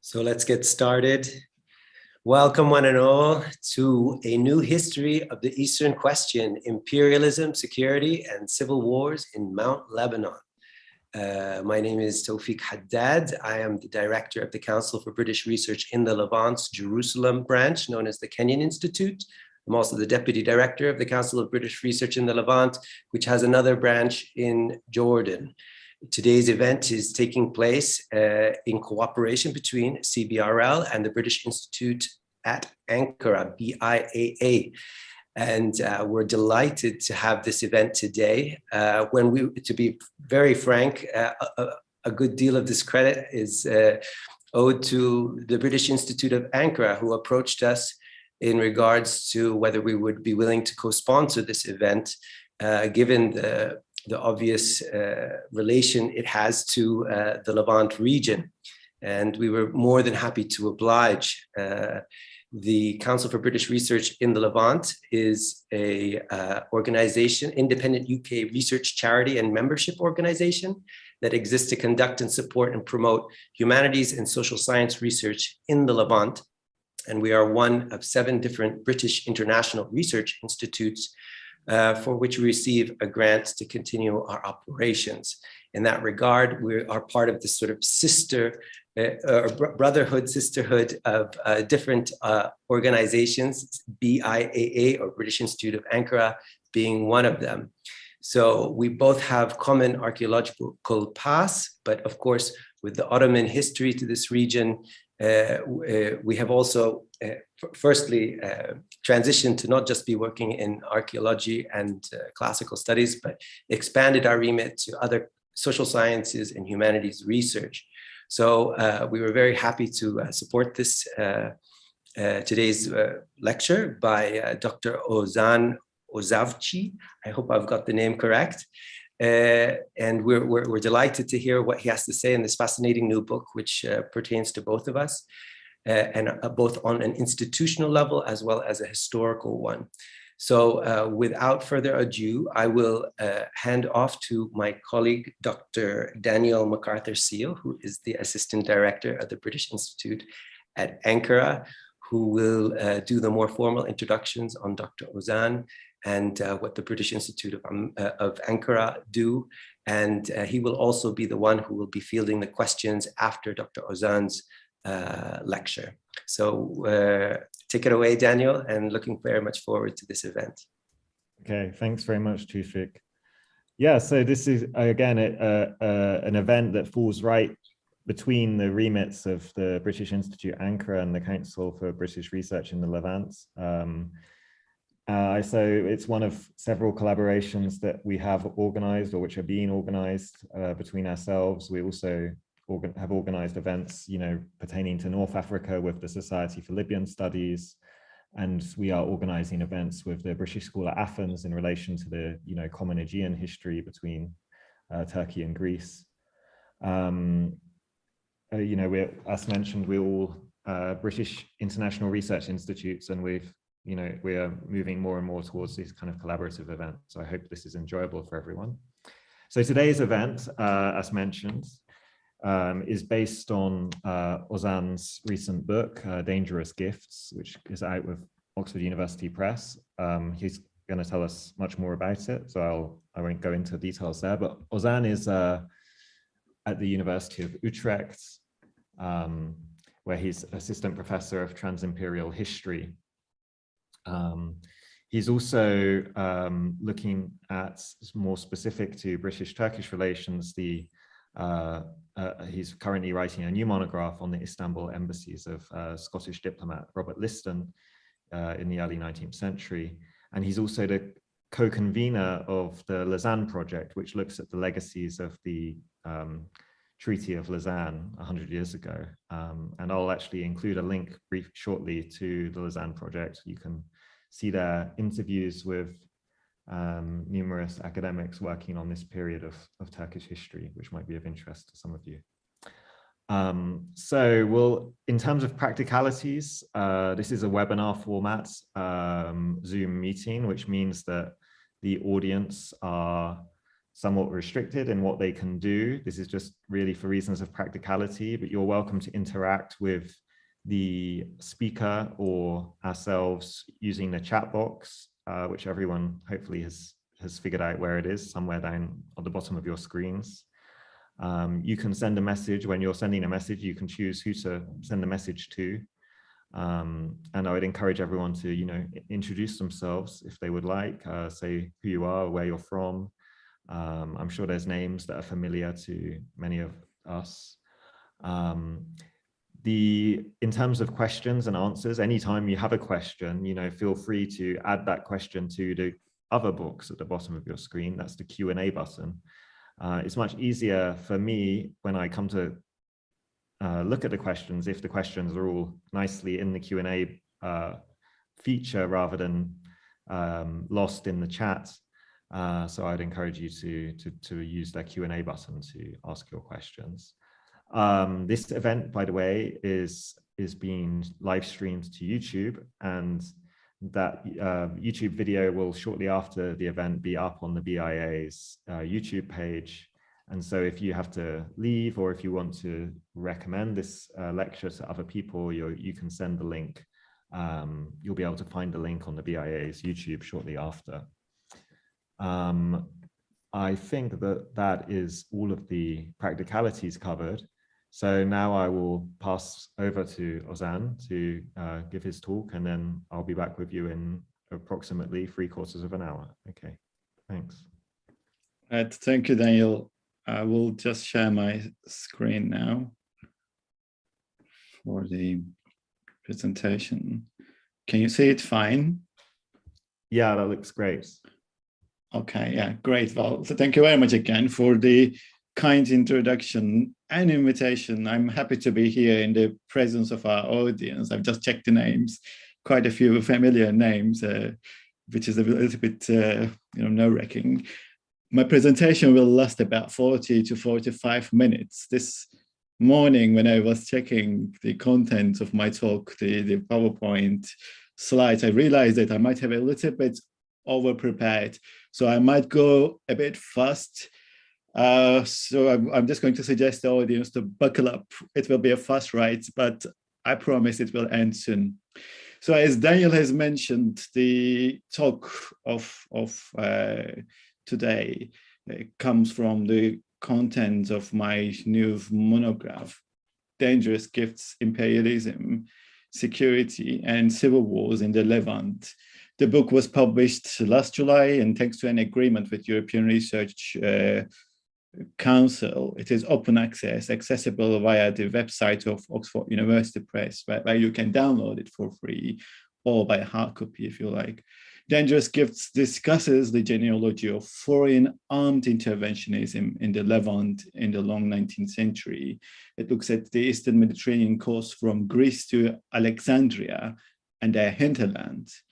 So let's get started. Welcome one and all to a new history of the Eastern question, imperialism, security, and civil wars in Mount Lebanon. My name is Tawfiq Haddad. I am the director of the Council for British Research in the Levant's Jerusalem branch, known as the Kenyan Institute. I'm also the deputy director of the Council of British Research in the Levant, which has another branch in Jordan. Today's event is taking place in cooperation between CBRL and the British Institute at Ankara, BIAA. And we're delighted to have this event today. To be very frank, a good deal of this credit is owed to the British Institute of Ankara, who approached us in regards to whether we would be willing to co-sponsor this event, given the obvious relation it has to the Levant region. And we were more than happy to oblige. The Council for British Research in the Levant is a organization, independent UK research charity and membership organization that exists to conduct and support and promote humanities and social science research in the Levant. And we are one of 7 different British international research institutes for which we receive a grant to continue our operations. In that regard, we are part of this sort of sisterhood of different organizations, BIAA, or British Institute of Ankara, being one of them. So we both have common archaeological past, but of course, with the Ottoman history to this region, we have also firstly transitioned to not just be working in archaeology and classical studies, but expanded our remit to other social sciences and humanities research. So we were very happy to support this today's lecture by Dr. Ozan Ozavci. I hope I've got the name correct. And we're delighted to hear what he has to say in this fascinating new book, which pertains to both of us, and both on an institutional level as well as a historical one. So without further ado, I will hand off to my colleague, Dr. Daniel MacArthur-Seal, who is the Assistant Director of the British Institute at Ankara, who will do the more formal introductions on Dr. Ozan and what the British Institute of Ankara do. And he will also be the one who will be fielding the questions after Dr. Ozan's lecture. So take it away, Daniel, and looking very much forward to this event. Okay, thanks very much, Tawfiq. Yeah, so this is, again, an event that falls right between the remits of the British Institute Ankara and the Council for British Research in the Levant. So it's one of several collaborations that we have organized or which are being organized between ourselves. We also have organized events, pertaining to North Africa with the Society for Libyan Studies. And we are organizing events with the British School at Athens in relation to the, common Aegean history between Turkey and Greece. As mentioned, we're all British international research institutes, and we are moving more and more towards these kind of collaborative events. So I hope this is enjoyable for everyone. So today's event, as mentioned, is based on Ozan's recent book, Dangerous Gifts, which is out with Oxford University Press. He's going to tell us much more about it, so I won't go into details there. But Ozan is at the University of Utrecht, where he's assistant professor of Trans-imperial history. He's also looking at, more specific to British-Turkish relations, he's currently writing a new monograph on the Istanbul embassies of Scottish diplomat Robert Liston in the early 19th century. And he's also the co-convener of the Lausanne project, which looks at the legacies of the Treaty of Lausanne 100 years ago. And I'll actually include a link shortly to the Lausanne project. You can see their interviews with numerous academics working on this period of Turkish history, which might be of interest to some of you. In terms of practicalities, this is a webinar format Zoom meeting, which means that the audience are somewhat restricted in what they can do. This is just really for reasons of practicality, but you're welcome to interact with the speaker or ourselves using the chat box, which everyone hopefully has figured out where it is, somewhere down on the bottom of your screens. You can send a message. When you're sending a message, you can choose who to send the message to. And I would encourage everyone to, introduce themselves if they would like, say who you are, where you're from. I'm sure there's names that are familiar to many of us. In terms of questions and answers, anytime you have a question, feel free to add that question to the other box at the bottom of your screen. That's the Q&A button. It's much easier for me when I come to look at the questions, if the questions are all nicely in the Q&A feature rather than lost in the chat. So I'd encourage you to use that Q&A button to ask your questions. This event, by the way, is being live streamed to YouTube, and that YouTube video will shortly after the event be up on the BIA's YouTube page. And so if you have to leave, or if you want to recommend this lecture to other people, you can send the link. You'll be able to find the link on the BIA's YouTube shortly after. I think that is all of the practicalities covered. So now I will pass over to Ozan to give his talk, and then I'll be back with you in approximately 3/4 of an hour. Okay, thanks. Thank you, Daniel. I will just share my screen now for the presentation. Can you see it fine? Yeah, that looks great. Okay, yeah, great. Well, so thank you very much again for the kind introduction and invitation. I'm happy to be here in the presence of our audience. I've just checked the names, quite a few familiar names, which is a little bit, nerve-wracking. My presentation will last about 40 to 45 minutes. This morning, when I was checking the contents of my talk, the PowerPoint slides, I realized that I might have a little bit over-prepared. So I might go a bit fast. So I'm just going to suggest the audience to buckle up. It will be a fast ride, but I promise it will end soon. So as Daniel has mentioned, the talk of today comes from the contents of my new monograph, Dangerous Gifts, Imperialism, Security and Civil Wars in the Levant. The book was published last July, and thanks to an agreement with European Research Council, it is open access, accessible via the website of Oxford University Press, where you can download it for free or by hard copy if you like. Dangerous Gifts discusses the genealogy of foreign armed interventionism in the Levant in the long 19th century. It looks at the Eastern Mediterranean coast from Greece to Alexandria and their hinterlands.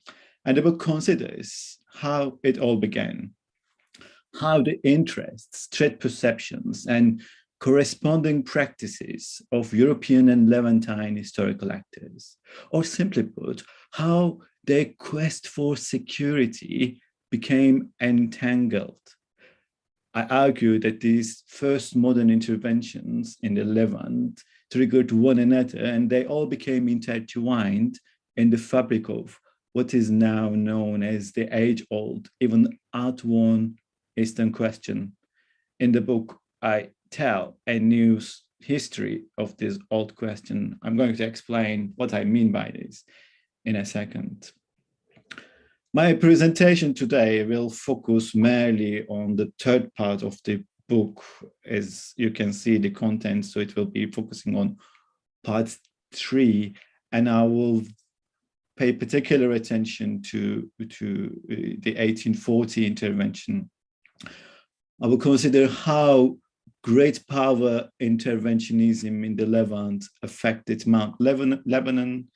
And the book considers how it all began, how the interests, threat perceptions, and corresponding practices of European and Levantine historical actors, or simply put, how their quest for security became entangled. I argue that these first modern interventions in the Levant triggered one another, and they all became intertwined in the fabric of what is now known as the age-old, even outworn Eastern question. In the book, I tell a new history of this old question. I'm going to explain what I mean by this in a second. My presentation today will focus merely on the third part of the book, as you can see the content, so it will be focusing on part 3, and I will pay particular attention to the 1840 intervention. I will consider how great power interventionism in the Levant affected Mount Lebanon.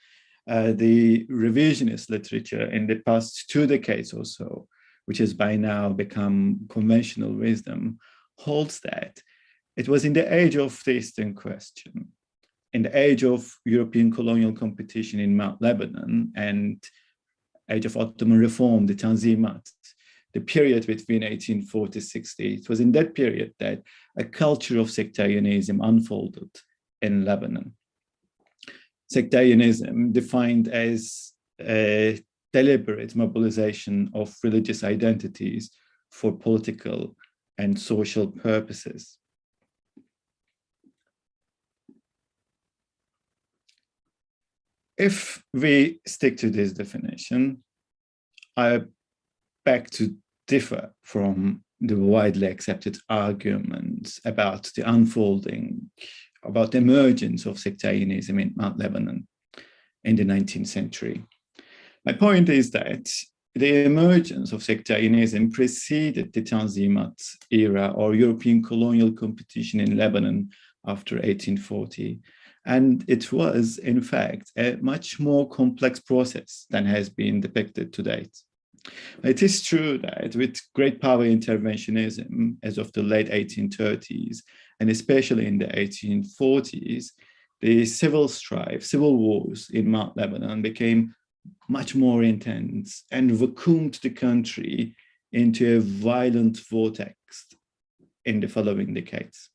The revisionist literature in the past 2 decades or so, which has by now become conventional wisdom, holds that it was in the age of the Eastern question, in the age of European colonial competition in Mount Lebanon and age of Ottoman reform, the Tanzimat, the period between 1840 and 60. It was in that period that a culture of sectarianism unfolded in Lebanon. Sectarianism, defined as a deliberate mobilization of religious identities for political and social purposes. If we stick to this definition, I beg to differ from the widely accepted arguments about the unfolding, about the emergence of sectarianism in Mount Lebanon in the 19th century. My point is that the emergence of sectarianism preceded the Trans-imperial era or European colonial competition in Lebanon after 1840. And it was, in fact, a much more complex process than has been depicted to date. It is true that with great power interventionism as of the late 1830s, and especially in the 1840s, the civil strife, civil wars in Mount Lebanon became much more intense and vacuumed the country into a violent vortex in the following decades.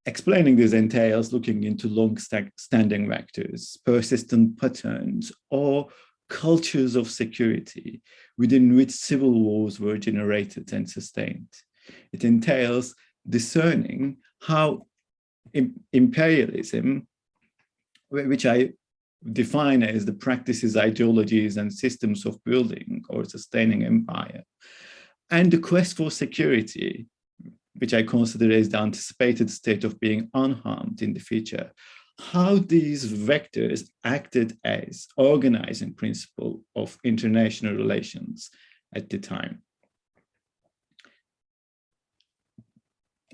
Explaining this entails looking into long-standing vectors, persistent patterns, or cultures of security within which civil wars were generated and sustained. It entails discerning how imperialism, which I define as the practices, ideologies, and systems of building or sustaining empire, and the quest for security, which I consider as the anticipated state of being unharmed in the future, how these vectors acted as organizing principle of international relations at the time.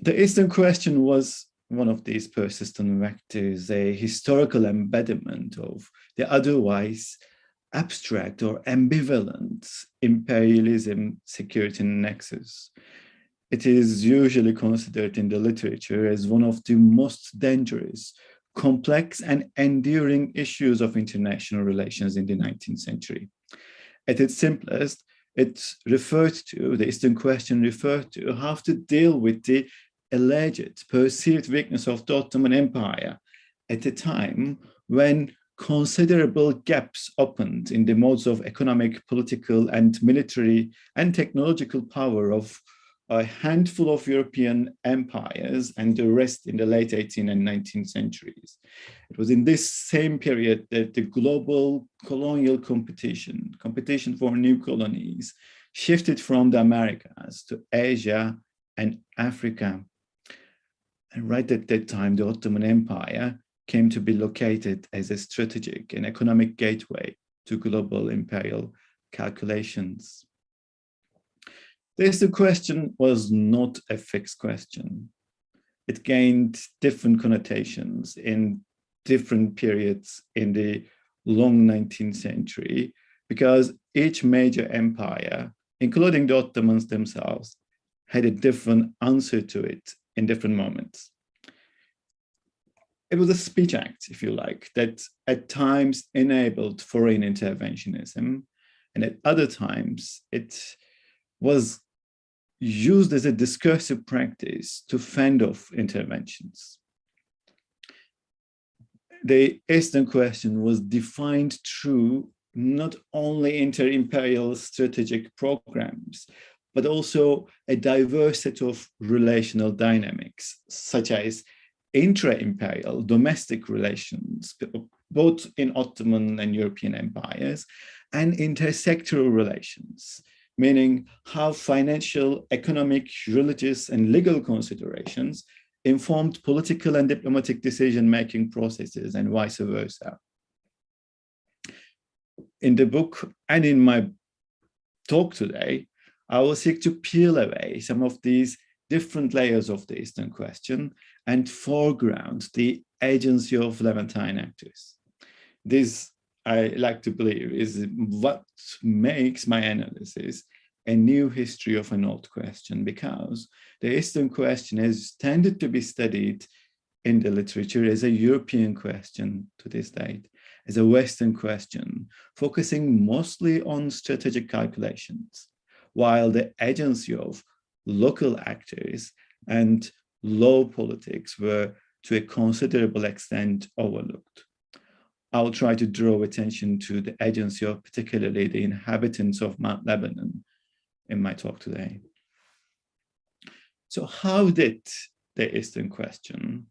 The Eastern question was one of these persistent vectors, a historical embodiment of the otherwise abstract or ambivalent imperialism security nexus. It is usually considered in the literature as one of the most dangerous, complex, and enduring issues of international relations in the 19th century. At its simplest, the Eastern question referred to how to deal with the alleged perceived weakness of the Ottoman Empire at a time when considerable gaps opened in the modes of economic, political, and military and technological power of a handful of European empires and the rest in the late 18th and 19th centuries. It was in this same period that the global colonial competition for new colonies, shifted from the Americas to Asia and Africa. And right at that time, the Ottoman Empire came to be located as a strategic and economic gateway to global imperial calculations. The question was not a fixed question. It gained different connotations in different periods in the long 19th century because each major empire, including the Ottomans themselves, had a different answer to it in different moments. It was a speech act, if you like, that at times enabled foreign interventionism, and at other times it was used as a discursive practice to fend off interventions. The Eastern question was defined through not only inter-imperial strategic programs, but also a diverse set of relational dynamics, such as intra-imperial domestic relations, both in Ottoman and European empires, and intersectoral relations, meaning how financial, economic, religious, and legal considerations informed political and diplomatic decision-making processes and vice versa. In the book and in my talk today, I will seek to peel away some of these different layers of the Eastern question and foreground the agency of Levantine actors. This, I like to believe, is what makes my analysis a new history of an old question, because the Eastern question has tended to be studied in the literature as a European question to this date, as a Western question, focusing mostly on strategic calculations, while the agency of local actors and law politics were to a considerable extent overlooked. I'll try to draw attention to the agency of particularly the inhabitants of Mount Lebanon in my talk today. So how did the Eastern Question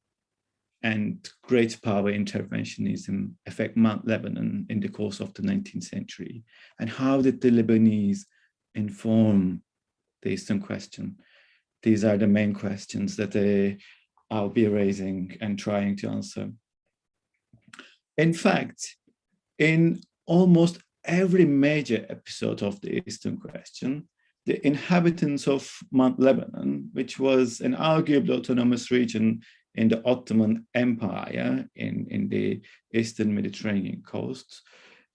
and great power interventionism affect Mount Lebanon in the course of the 19th century? And how did the Lebanese inform the Eastern Question? These are the main questions that I'll be raising and trying to answer. In fact, in almost every major episode of the Eastern Question, the inhabitants of Mount Lebanon, which was an arguably autonomous region in the Ottoman Empire in the Eastern Mediterranean coast,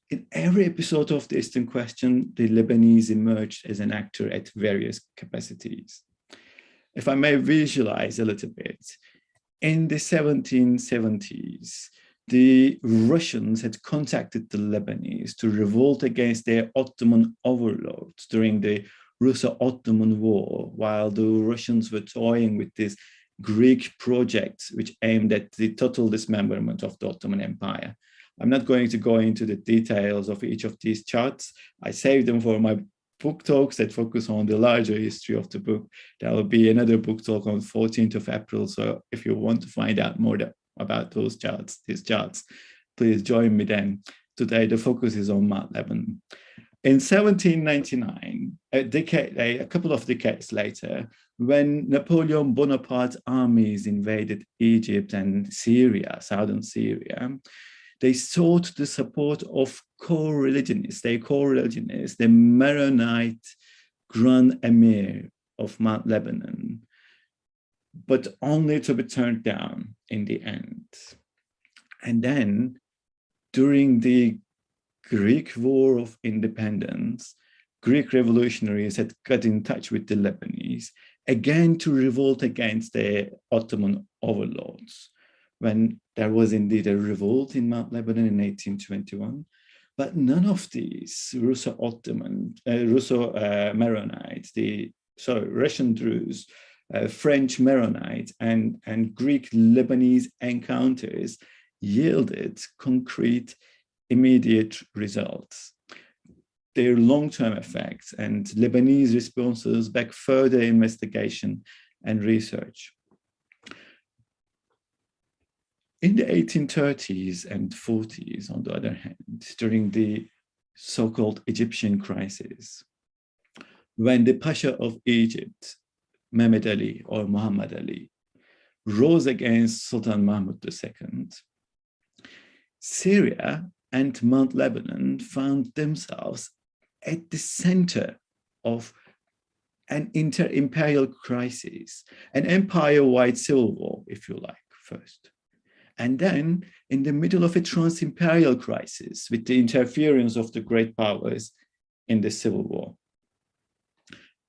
in every episode of the Eastern Question, the Lebanese emerged as an actor at various capacities. If I may visualize a little bit, in the 1770s, the Russians had contacted the Lebanese to revolt against their Ottoman overlords during the Russo-Ottoman War, while the Russians were toying with this Greek project which aimed at the total dismemberment of the Ottoman Empire. I'm not going to go into the details of each of these charts. I saved them for my book talks that focus on the larger history of the book. There will be another book talk on 14th of April. So if you want to find out more about these charts, please join me then. Today, the focus is on Mount Lebanon. In 1799, a couple of decades later, when Napoleon Bonaparte's armies invaded Egypt and Syria, southern Syria, they sought the support of co-religionists, the Maronite Grand Emir of Mount Lebanon, but only to be turned down in the end. And then, during the Greek War of Independence, Greek revolutionaries had got in touch with the Lebanese, again to revolt against the Ottoman overlords, when there was indeed a revolt in Mount Lebanon in 1821. But none of these Maronites, Russian Druze, French Maronites, and Greek Lebanese encounters yielded concrete immediate results. Their long-term effects and Lebanese responses back further investigation and research. In the 1830s and 40s, on the other hand, during the so-called Egyptian crisis, when the Pasha of Egypt, Mehmed Ali or Muhammad Ali, rose against Sultan Mahmud II, Syria and Mount Lebanon found themselves at the center of an inter-imperial crisis, an empire-wide civil war, if you like, first. And then in the middle of a trans-imperial crisis with the interference of the great powers in the civil war.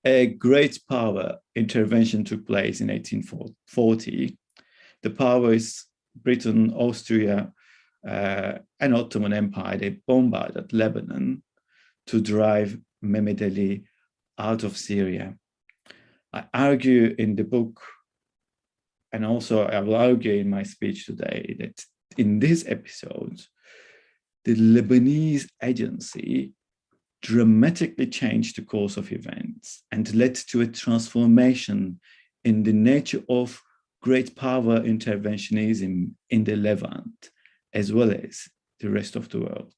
A great power intervention took place in 1840. The powers, Britain, Austria, and Ottoman Empire, they bombarded Lebanon to drive Mehmed Ali out of Syria. I argue in the book, and also I will argue in my speech today, that in this episode, the Lebanese agency dramatically changed the course of events and led to a transformation in the nature of great power interventionism in the Levant, as well as the rest of the world.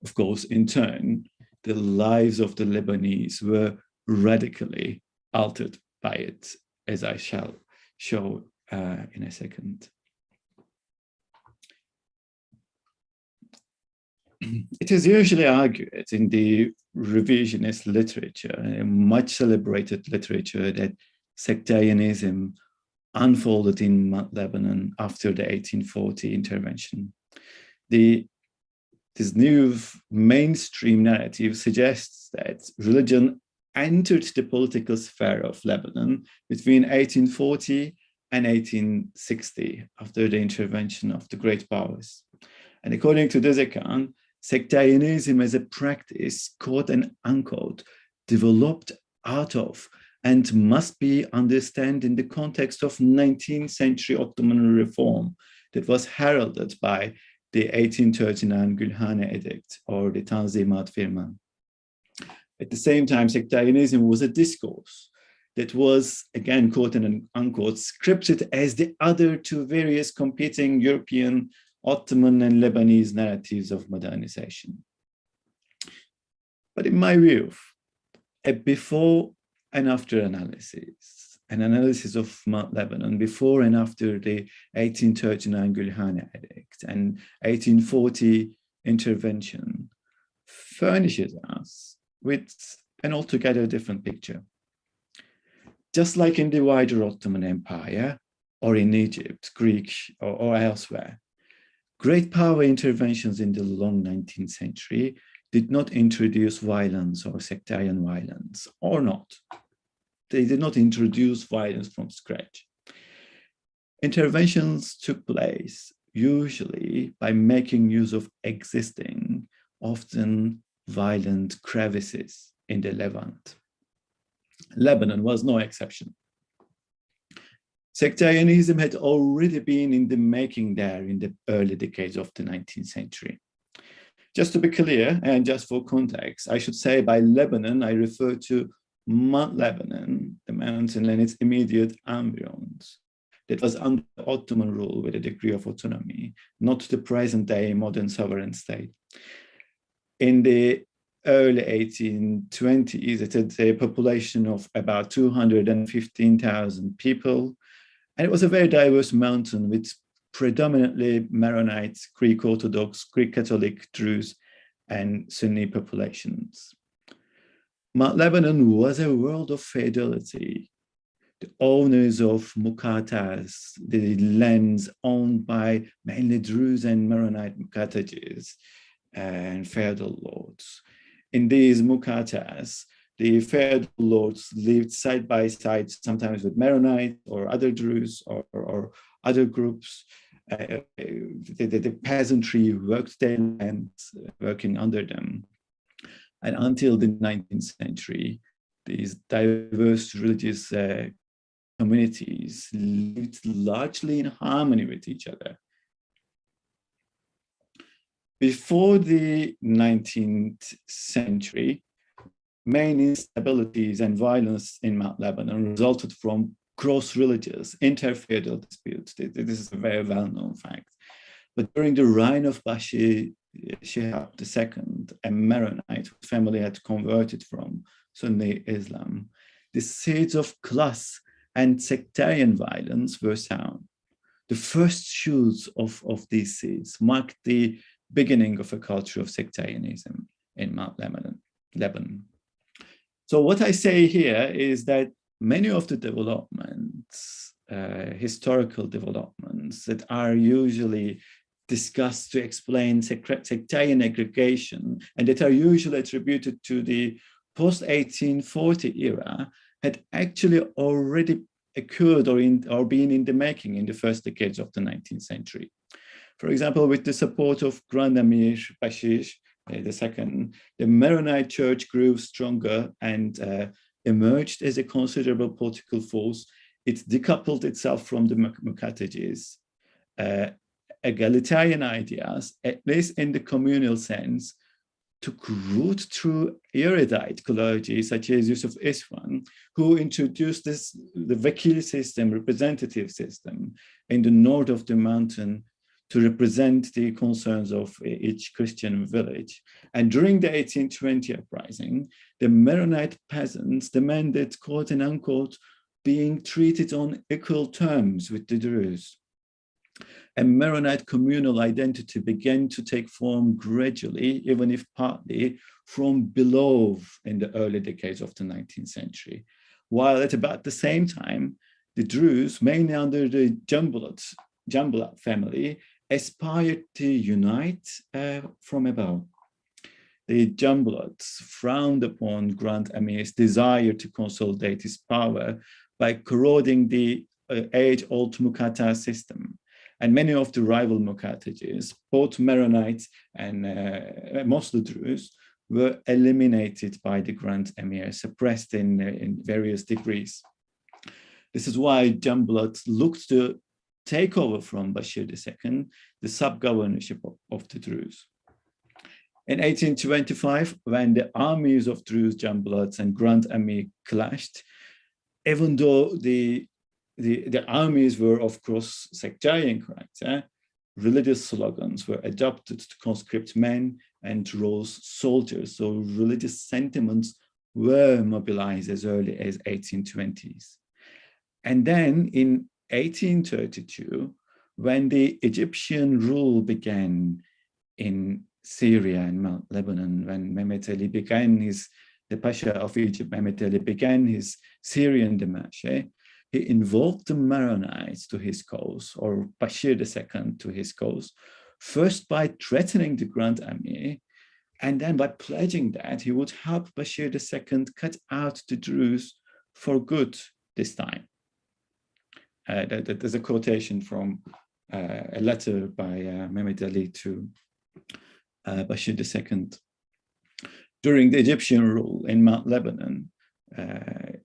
Of course, in turn, the lives of the Lebanese were radically altered by it, as I shall show in a second. It is usually argued in the revisionist literature, a much celebrated literature, that sectarianism unfolded in Mount Lebanon after the 1840 intervention. This new mainstream narrative suggests that religion entered the political sphere of Lebanon between 1840 and 1860 after the intervention of the great powers. And according to this account, sectarianism as a practice, quote and unquote, developed out of and must be understood in the context of 19th century Ottoman reform that was heralded by the 1839 Gülhane Edict or the Tanzimat Firman. At the same time, sectarianism was a discourse that was, again, quote and unquote, scripted as the other two various competing European, Ottoman and Lebanese narratives of modernization. But in my view, a before and after analysis, an analysis of Mount Lebanon before and after the 1839 Gülhane Edict and 1840 intervention furnishes us with an altogether different picture. Just like in the wider Ottoman Empire or in Egypt, Greek or elsewhere, great power interventions in the long 19th century did not introduce violence or sectarian violence, or not. They did not introduce violence from scratch. Interventions took place usually by making use of existing, often violent crevices in the Levant. Lebanon was no exception. Sectarianism had already been in the making there in the early decades of the 19th century. Just to be clear, and just for context, I should say by Lebanon, I refer to Mount Lebanon, the mountain and its immediate environs, that was under Ottoman rule with a degree of autonomy, not the present day modern sovereign state. In the early 1820s, it had a population of about 215,000 people, and it was a very diverse mountain with predominantly Maronite, Greek Orthodox, Greek Catholic, Druze, and Sunni populations. Mount Lebanon was a world of feudality. The owners of mukatas, the lands owned by mainly Druze and Maronite mukatages and feudal lords. In these mukatas, the feudal lords lived side by side, sometimes with Maronite or other Druze or other groups. The peasantry worked their lands, working under them. And until the 19th century, these diverse religious communities lived largely in harmony with each other. Before the 19th century, main instabilities and violence in Mount Lebanon resulted from cross-religious inter-feudal disputes. This is a very well-known fact. But during the reign of Bashir Shihab II, a Maronite whose family had converted from Sunni Islam, the seeds of class and sectarian violence were sown. The first shoots of these seeds marked the beginning of a culture of sectarianism in Mount Lebanon. So what I say here is that many of the developments, historical developments that are usually discussed to explain sectarian aggregation and that are usually attributed to the post-1840 era had actually already occurred or been in the making in the first decades of the 19th century. For example, with the support of Grand Emir Bashir II, the Maronite church grew stronger and emerged as a considerable political force. It decoupled itself from the Muqattaji's. Egalitarian ideas, at least in the communal sense, took root through erudite clergy such as Yusuf Isfan, who introduced the vakil system, representative system, in the north of the mountain to represent the concerns of each Christian village. And during the 1820 uprising, the Maronite peasants demanded, quote and unquote, being treated on equal terms with the Druze. A Maronite communal identity began to take form gradually, even if partly, from below in the early decades of the 19th century. While at about the same time, the Druze, mainly under the Jambulat family, aspired to unite from above. The Jambulats frowned upon Grand Emir's desire to consolidate his power by corroding the age-old Muqatta system. And many of the rival Muqattajis, both Maronites and mostly Druze, were eliminated by the Grand Emir, suppressed in various degrees. This is why Jumblat looked to take over from Bashir II the sub-governorship of the Druze. In 1825, when the armies of Druze, Jumblats, and Grand Emir clashed, even though the armies were, of course, sectarian character, religious slogans were adopted to conscript men and roles soldiers. So religious sentiments were mobilized as early as 1820s. And then in 1832, when the Egyptian rule began in Syria and Mount Lebanon, when Mehmet Ali began the Pasha of Egypt, Mehmet Ali began his Syrian demarche, he involved the Maronites to his cause, or Bashir II to his cause, first by threatening the Grand Emir, and then by pledging that he would help Bashir II cut out the Druze for good this time. There's a quotation from a letter by Mehmet Ali to Bashir II. During the Egyptian rule in Mount Lebanon,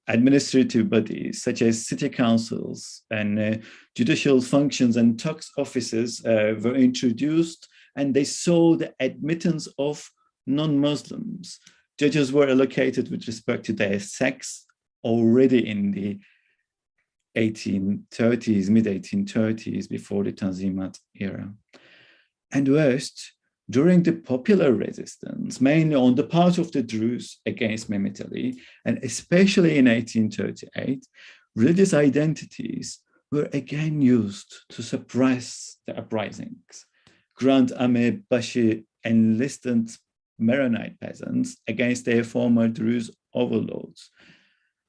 administrative bodies such as city councils and judicial functions and tax offices were introduced, and they saw the admittance of non-Muslims. Judges were allocated with respect to their sex already in the 1830s, mid-1830s, before the Tanzimat era. And worst, during the popular resistance, mainly on the part of the Druze against Mehmet Ali, and especially in 1838, religious identities were again used to suppress the uprisings. Grand Emir Bashir enlisted Maronite peasants against their former Druze overlords.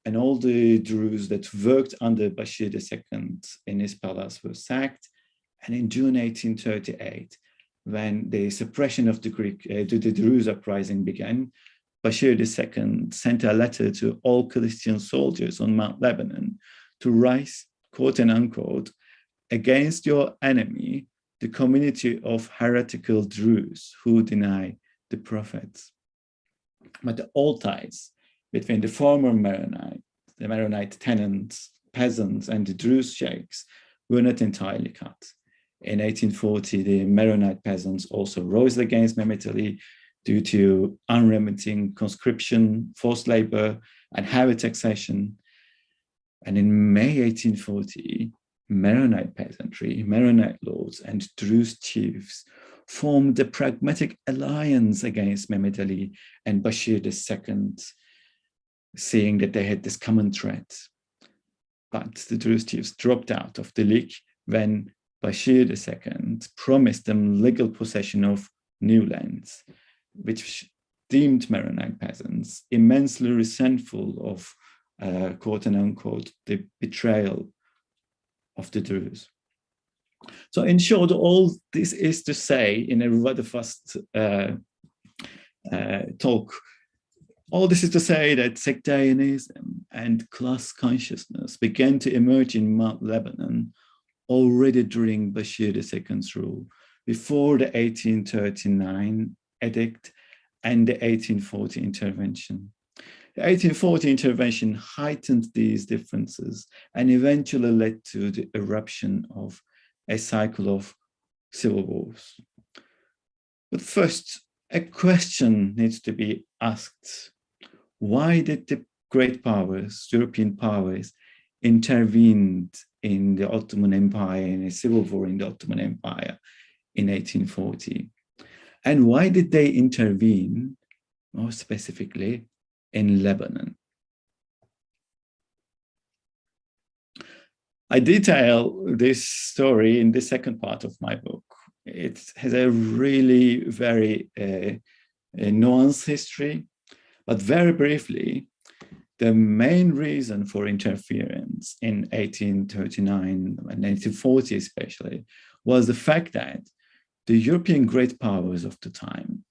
And all the Druze that worked under Bashir II in his palace were sacked. And in June 1838, when the suppression of the Druze uprising began, Bashir II sent a letter to all Christian soldiers on Mount Lebanon to rise, quote and unquote, against your enemy, the community of heretical Druze who deny the prophets. But the old ties between the former Maronite tenants, peasants, and the Druze sheikhs were not entirely cut. In 1840, the Maronite peasants also rose against Mehmet Ali due to unremitting conscription, forced labor, and heavy taxation. And in May 1840, Maronite peasantry, Maronite lords, and Druze chiefs formed a pragmatic alliance against Mehmet Ali and Bashir II, seeing that they had this common threat. But the Druze chiefs dropped out of the league when Bashir II promised them legal possession of new lands, which deemed Maronite peasants immensely resentful of, quote and unquote, the betrayal of the Druze. So in short, all this is to say, in a rather fast talk, all this is to say that sectarianism and class consciousness began to emerge in Mount Lebanon already during Bashir II's rule, before the 1839 edict and the 1840 intervention. The 1840 intervention heightened these differences and eventually led to the eruption of a cycle of civil wars. But first, a question needs to be asked. Why did the great powers, European powers, intervened in the Ottoman Empire, in a civil war in the Ottoman Empire in 1840? And why did they intervene, more specifically, in Lebanon? I detail this story in the second part of my book. It has a really very nuanced history, but very briefly, the main reason for interference in 1839 and 1840 especially was the fact that the European great powers of the time,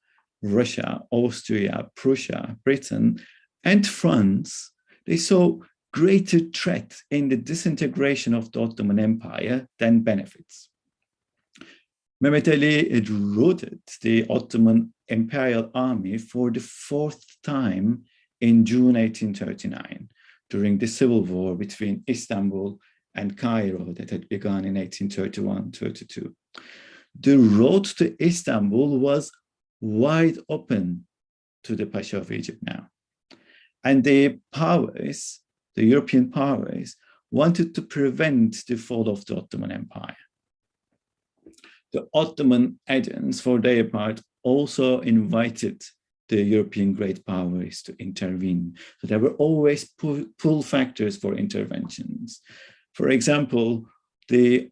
Russia, Austria, Prussia, Britain, and France, they saw greater threat in the disintegration of the Ottoman Empire than benefits. Mehmet Ali routed the Ottoman Imperial Army for the fourth time in June 1839, during the civil war between Istanbul and Cairo that had begun in 1831-32. The road to Istanbul was wide open to the Pasha of Egypt now. And the powers, the European powers, wanted to prevent the fall of the Ottoman Empire. The Ottoman agents, for their part, also invited the European great powers to intervene. So there were always pull factors for interventions. For example, the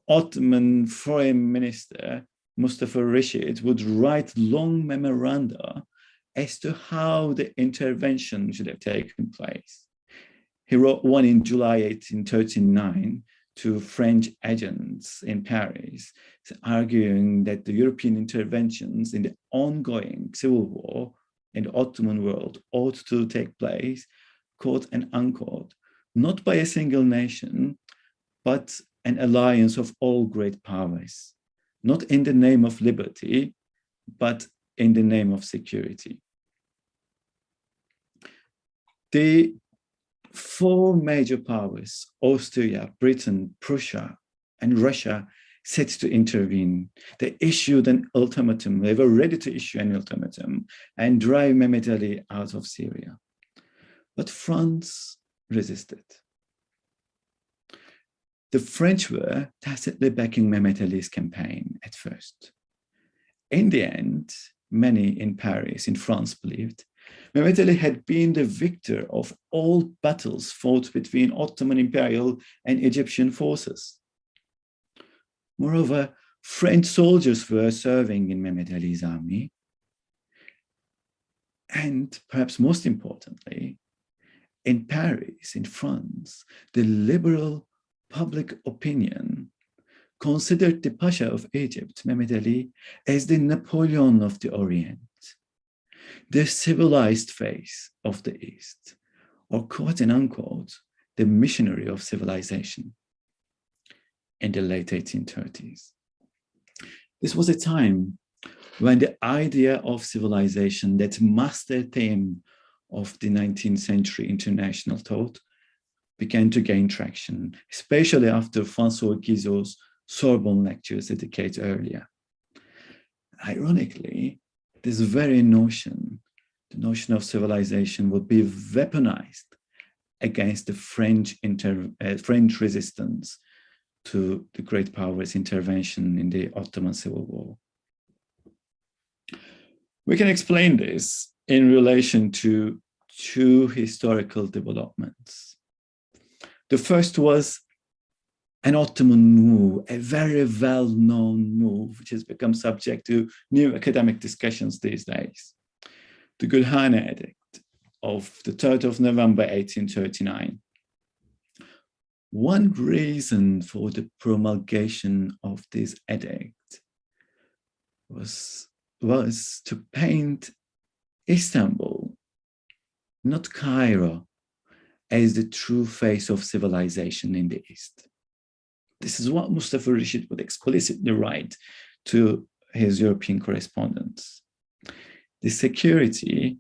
Ottoman foreign minister, Mustafa Rashid, would write long memoranda as to how the intervention should have taken place. He wrote one in July 1839 to French agents in Paris, arguing that the European interventions in the ongoing civil war in the Ottoman world ought to take place, quote and unquote, not by a single nation, but an alliance of all great powers, not in the name of liberty, but in the name of security. The four major powers, Austria, Britain, Prussia, and Russia, set to intervene. They issued an ultimatum. They were ready to issue an ultimatum and drive Mehmet Ali out of Syria. But France resisted. The French were tacitly backing Mehmet Ali's campaign at first. In the end, many in Paris, in France, believed Mehmet Ali had been the victor of all battles fought between Ottoman Imperial and Egyptian forces. Moreover, French soldiers were serving in Mehmet Ali's army. And perhaps most importantly, in Paris, in France, the liberal public opinion considered the Pasha of Egypt, Mehmet Ali, as the Napoleon of the Orient, the civilized face of the East, or quote and unquote, the missionary of civilization in the late 1830s. This was a time when the idea of civilization, that master theme of the 19th century international thought, began to gain traction, especially after François Guizot's Sorbonne lectures a decade earlier. Ironically, this very notion, the notion of civilization, would be weaponized against the French resistance to the great powers' intervention in the Ottoman Civil War. We can explain this in relation to two historical developments. The first was an Ottoman move, a very well-known move, which has become subject to new academic discussions these days. The Gülhane Edict of the 3rd of November, 1839. One reason for the promulgation of this edict was to paint Istanbul, not Cairo, as the true face of civilization in the East. This is what Mustafa Rashid would explicitly write to his European correspondents. The security,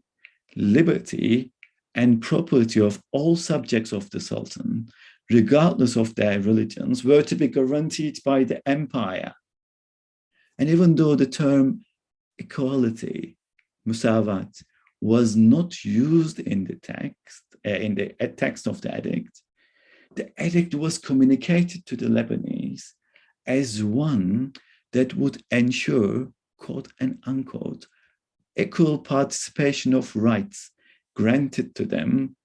liberty, and property of all subjects of the Sultan, regardless of their religions, were to be guaranteed by the empire. And even though the term equality, musawat, was not used in the text of the edict was communicated to the Lebanese as one that would ensure, quote and unquote, equal participation of rights granted to them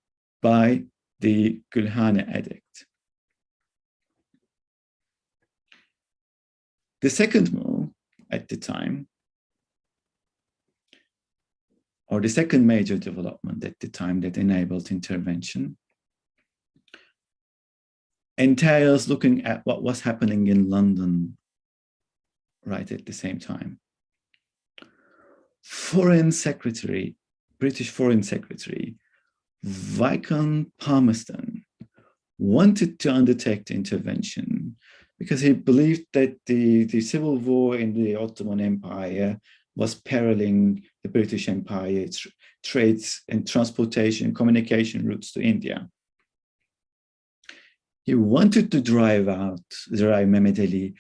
by the Gülhane Edict. The second move at the time, or the second major development at the time that enabled intervention, entails looking at what was happening in London right at the same time. British Foreign Secretary, Viscount Palmerston, wanted to undertake the intervention because he believed that the civil war in the Ottoman Empire was periling the British Empire, its trades and transportation, communication routes to India. He wanted to drive Mehmed Ali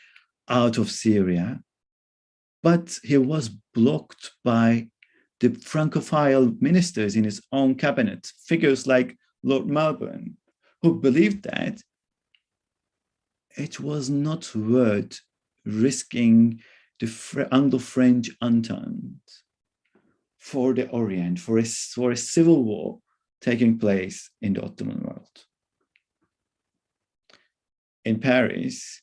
out of Syria, but he was blocked by the Francophile ministers in his own cabinet, figures like Lord Melbourne, who believed that it was not worth risking the Anglo-French Entente for the Orient, for a civil war taking place in the Ottoman world. In Paris,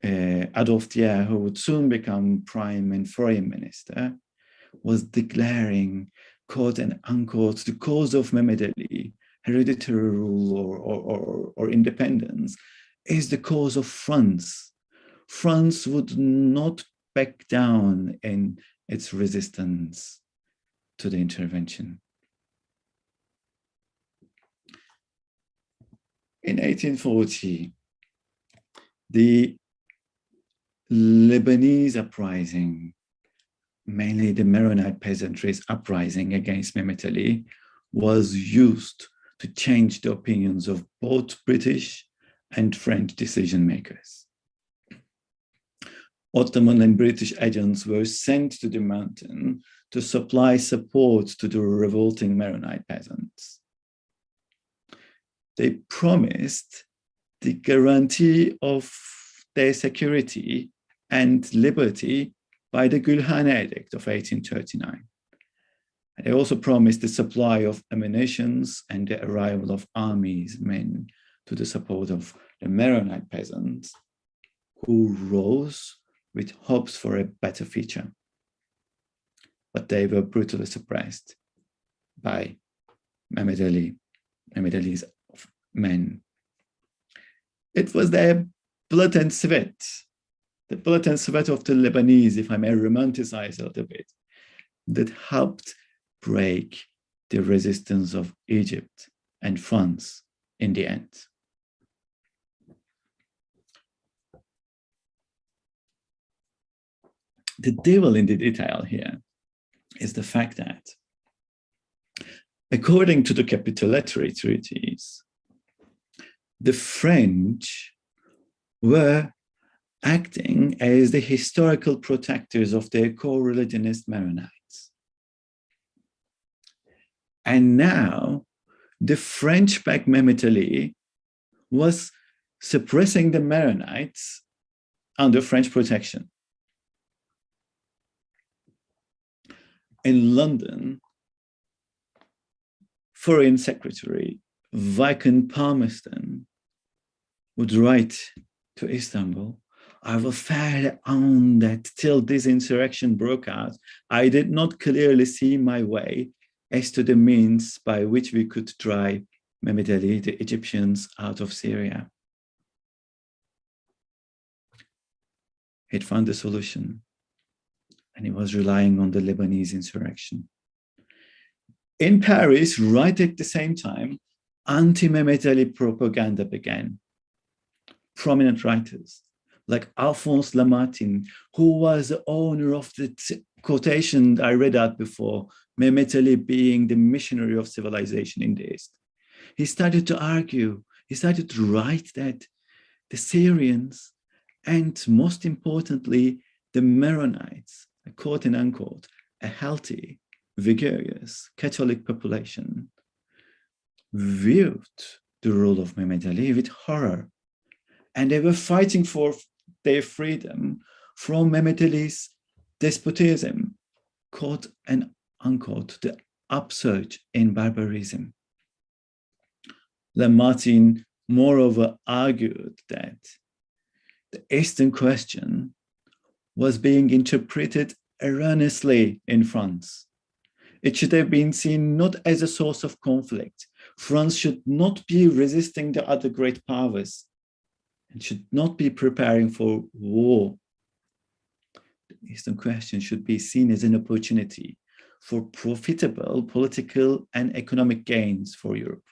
Adolphe Thiers, who would soon become prime and foreign minister, was declaring, quote and unquote, the cause of Mehmed Ali, hereditary rule or independence, is the cause of France. France would not back down in its resistance to the intervention. In 1840, the Lebanese uprising, mainly the Maronite peasantry's uprising against Mehmet Ali, was used to change the opinions of both British and French decision makers. Ottoman and British agents were sent to the mountain to supply support to the revolting Maronite peasants. They promised the guarantee of their security and liberty by the Gülhane Edict of 1839. And they also promised the supply of ammunitions and the arrival of armies, men, to the support of the Maronite peasants who rose with hopes for a better future. But they were brutally suppressed by Mehmed Ali's men. It was their blood and sweat, the blood and sweat of the Lebanese, if I may romanticize a little bit, that helped break the resistance of Egypt and France in the end. The devil in the detail here is the fact that, according to the capitulatory treaties, the French were acting as the historical protectors of their co-religionist Maronites. And now the French-backed Mehmet Ali was suppressing the Maronites under French protection. In London, Foreign Secretary Viscount Palmerston would write to Istanbul, "I will further on that till this insurrection broke out, I did not clearly see my way as to the means by which we could drive Mehmet Ali, the Egyptians, out of Syria." He'd found a solution, and he was relying on the Lebanese insurrection. In Paris, right at the same time, anti-Mehmet Ali propaganda began. Prominent writers like Alphonse Lamartine, who was the owner of the quotation I read out before, Mehmet Ali being the missionary of civilization in the East. He started to argue, he started to write that the Syrians, and most importantly, the Maronites, quote and unquote, a healthy, vigorous Catholic population, viewed the rule of Mehmet Ali with horror. And they were fighting for their freedom from Mehmet Ali's despotism, quote and unquote, the upsurge in barbarism. Lamartine, moreover, argued that the Eastern question was being interpreted erroneously in France. It should have been seen not as a source of conflict. France should not be resisting the other great powers and should not be preparing for war. The Eastern question should be seen as an opportunity for profitable political and economic gains for Europe.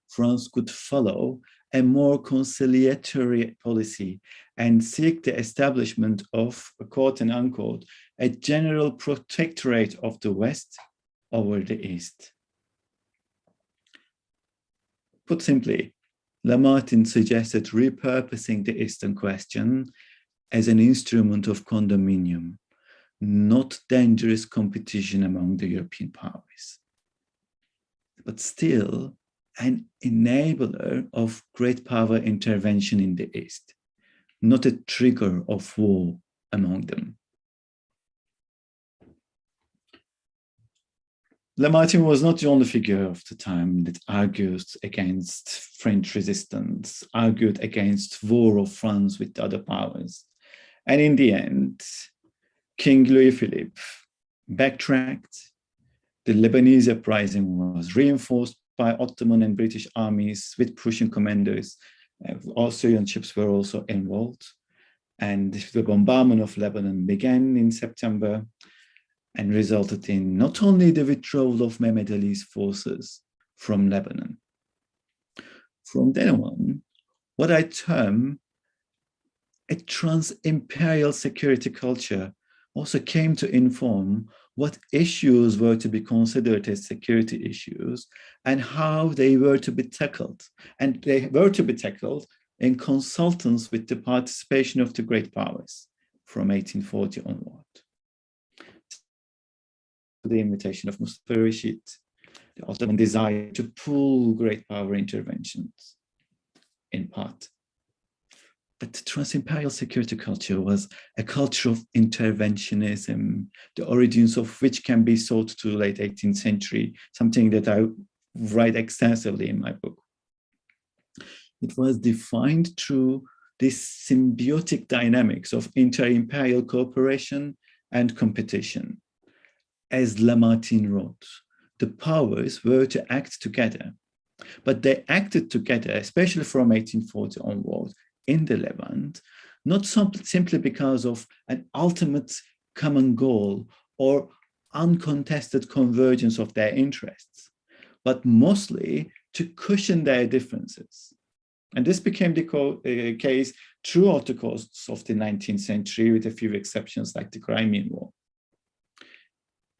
France could follow a more conciliatory policy and seek the establishment of, quote and unquote, a general protectorate of the West over the East. Put simply, Lamartine suggested repurposing the Eastern question as an instrument of condominium, not dangerous competition among the European powers, but still an enabler of great power intervention in the East, not a trigger of war among them. Lamartine was not the only figure of the time that argued against French resistance, argued against war of France with the other powers. And in the end, King Louis-Philippe backtracked. The Lebanese uprising was reinforced by Ottoman and British armies with Prussian commanders. Austrian ships were also involved. And the bombardment of Lebanon began in September and resulted in not only the withdrawal of Mehmed Ali's forces from Lebanon. From then on, what I term a trans-imperial security culture also came to inform what issues were to be considered as security issues and how they were to be tackled. And they were to be tackled in consultance with the participation of the great powers from 1840 onward. The invitation of Mustafa Rashid, the Ottoman desire to pull great power interventions in part. But the trans-imperial security culture was a culture of interventionism, the origins of which can be sought to the late 18th century, something that I write extensively in my book. It was defined through this symbiotic dynamics of inter-imperial cooperation and competition. As Lamartine wrote, the powers were to act together, but they acted together, especially from 1840 onward, in the Levant, not simply because of an ultimate common goal or uncontested convergence of their interests, but mostly to cushion their differences. And this became the case throughout the course of the 19th century, with a few exceptions like the Crimean War.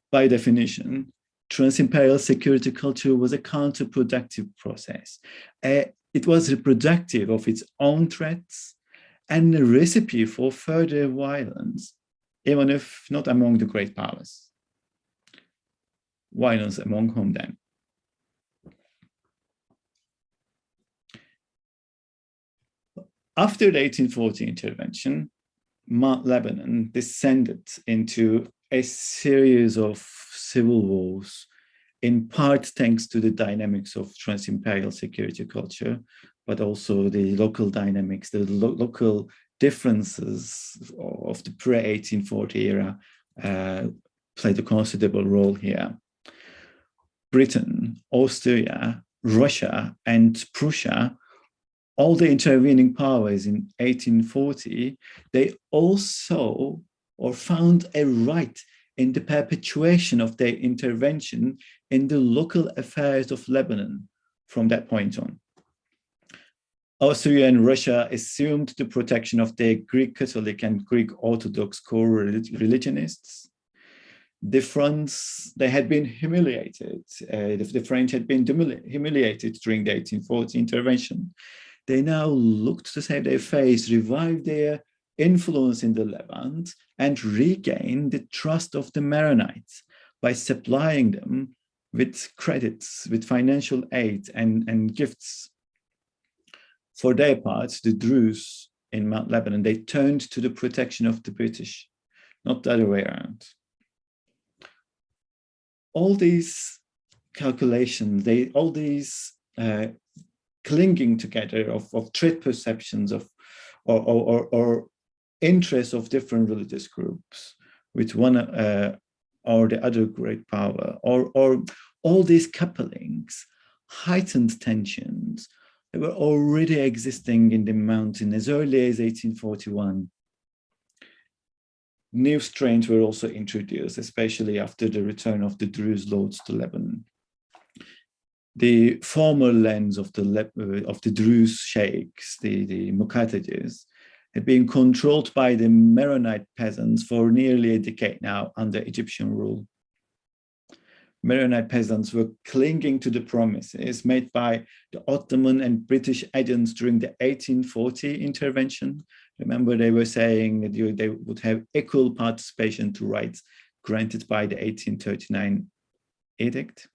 By definition, trans-imperial security culture was a counterproductive process. It was reproductive of its own threats and a recipe for further violence, even if not among the great powers. Violence among whom then? After the 1840 intervention, Mount Lebanon descended into a series of civil wars, in part thanks to the dynamics of trans-imperial security culture, but also the local dynamics, the local differences of the pre-1840 era played a considerable role here. Britain, Austria, Russia, and Prussia, all the intervening powers in 1840, they also found a right in the perpetuation of their intervention in the local affairs of Lebanon from that point on. Austria and Russia assumed the protection of their Greek Catholic and Greek Orthodox core religionists. The French, they had been humiliated. The French had been humiliated during the 1840 intervention. They now looked to save their face, revive their influence in the Levant, and regain the trust of the Maronites by supplying them with credits, with financial aid and gifts. For their part, the Druze in Mount Lebanon, they turned to the protection of the British, not the other way around. All these calculations, all these clinging together of threat perceptions or interests of different religious groups with one or the other great power, or all these couplings, heightened tensions that were already existing in the mountain as early as 1841. New strains were also introduced, especially after the return of the Druze lords to Lebanon. the former lands of the Druze sheikhs, the Muqaddajas, had been controlled by the Maronite peasants for nearly a decade now under Egyptian rule. Maronite peasants were clinging to the promises made by the Ottoman and British agents during the 1840 intervention. Remember, they were saying that they would have equal participation to rights granted by the 1839 edict.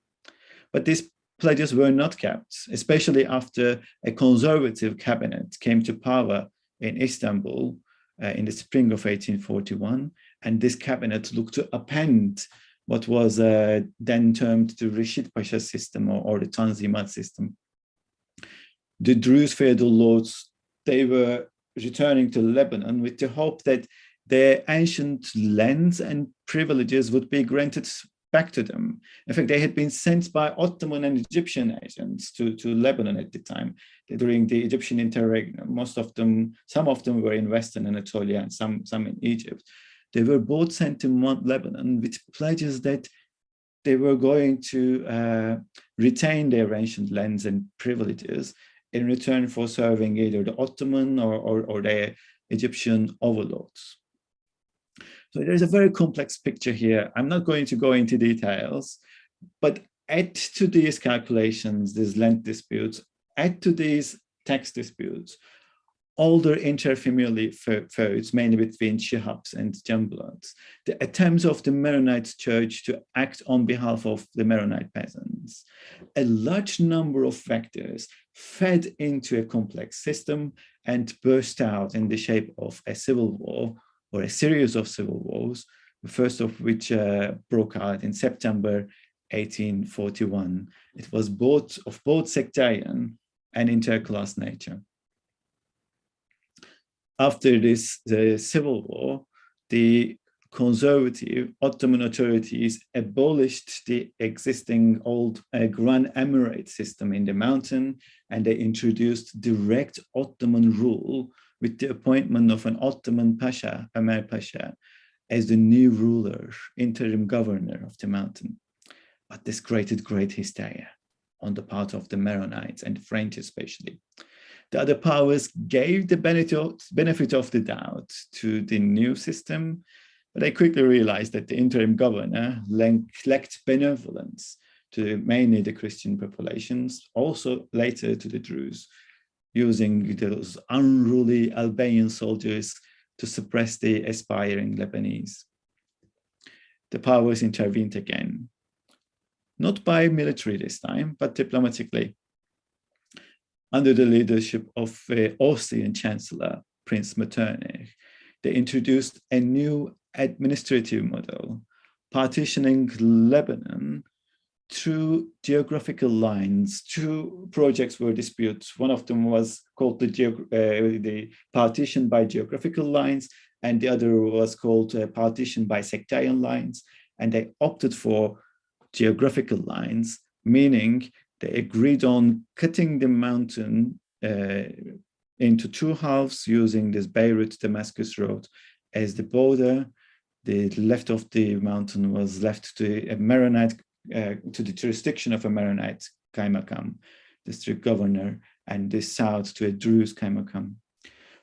But these pledges were not kept, especially after a conservative cabinet came to power in Istanbul in the spring of 1841. And this cabinet looked to append what was then termed the Reshid Pasha system or the Tanzimat system. The Druze feudal lords, they were returning to Lebanon with the hope that their ancient lands and privileges would be granted back to them. In fact, they had been sent by Ottoman and Egyptian agents to Lebanon at the time. During the Egyptian interregnum, some of them were in Western Anatolia and some in Egypt. They were both sent to Mount Lebanon with pledges that they were going to retain their ancient lands and privileges in return for serving either the Ottoman or their Egyptian overlords. So there's a very complex picture here. I'm not going to go into details, but add to these calculations, these land disputes, add to these tax disputes, older interfamily feuds, mainly between Shihabs and Jamblads, the attempts of the Maronite church to act on behalf of the Maronite peasants. A large number of factors fed into a complex system and burst out in the shape of a civil war or a series of civil wars, the first of which broke out in September 1841. It was of both sectarian and interclass nature. After the civil war, the conservative Ottoman authorities abolished the existing old Grand Emirate system in the mountain, and they introduced direct Ottoman rule with the appointment of an Ottoman Pasha, Ömer Pasha, as the new ruler, interim governor of the mountain. But this created great hysteria on the part of the Maronites and the French especially. The other powers gave the benefit of the doubt to the new system, but they quickly realized that the interim governor lacked benevolence to mainly the Christian populations, also later to the Druze, using those unruly Albanian soldiers to suppress the aspiring Lebanese. The powers intervened again, not by military this time, but diplomatically. Under the leadership of Austrian Chancellor Prince Metternich, they introduced a new administrative model, partitioning Lebanon through geographical lines. Two projects were disputed. One of them was called the partition by geographical lines, and the other was called partition by sectarian lines. And they opted for geographical lines, meaning they agreed on cutting the mountain into two halves using this Beirut-Damascus road as the border. The left of the mountain was left to a Maronite, to the jurisdiction of a Maronite Kaymakam, district governor, and the south to a Druze Kaymakam.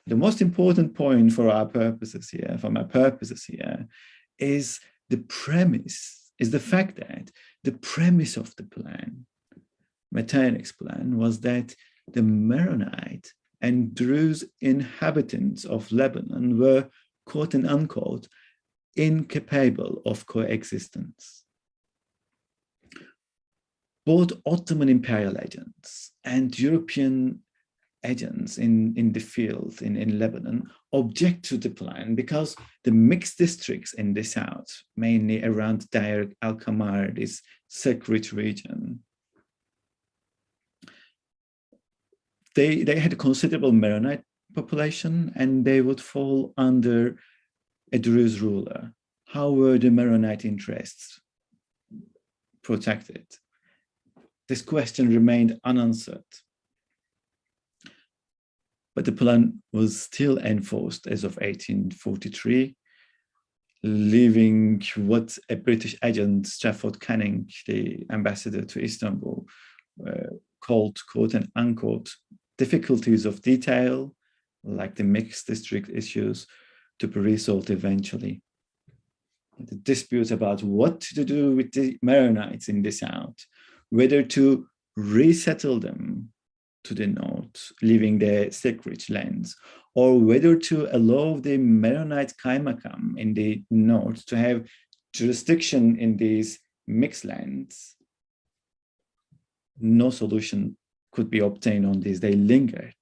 The most important point for our purposes here, is the fact that the premise of the plan, Metternich's plan, was that the Maronite and Druze inhabitants of Lebanon were, quote and unquote, incapable of coexistence. Both Ottoman imperial agents and European agents in the field in Lebanon object to the plan because the mixed districts in the south, mainly around Deir al-Kamar, this Sikrit region, they had a considerable Maronite population and they would fall under a Druze ruler. How were the Maronite interests protected? This question remained unanswered. But the plan was still enforced as of 1843, leaving what a British agent, Strafford Canning, the ambassador to Istanbul, called, quote and unquote, difficulties of detail, like the mixed district issues, to be resolved eventually. The disputes about what to do with the Maronites in the south, whether to resettle them to the north, leaving the sacred lands, or whether to allow the Maronite Kaimakam in the north to have jurisdiction in these mixed lands. No solution could be obtained on this. They lingered,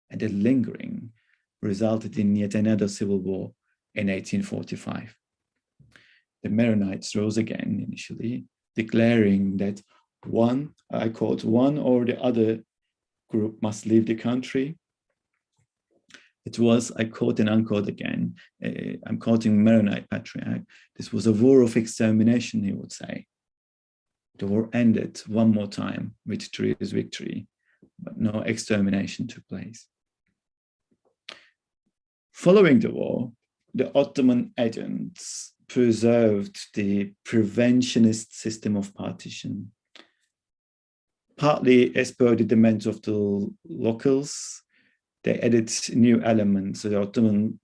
and the lingering resulted in yet another civil war in 1845. The Maronites rose again initially, declaring that one, I quote, one or the other group must leave the country. It was, I quote and unquote again, I'm quoting Maronite Patriarch, this was a war of extermination, he would say. The war ended one more time with Treaty's victory, but no extermination took place. Following the war, the Ottoman agents preserved the preventionist system of partition, partly as per the demands of the locals. They added new elements. So the Ottoman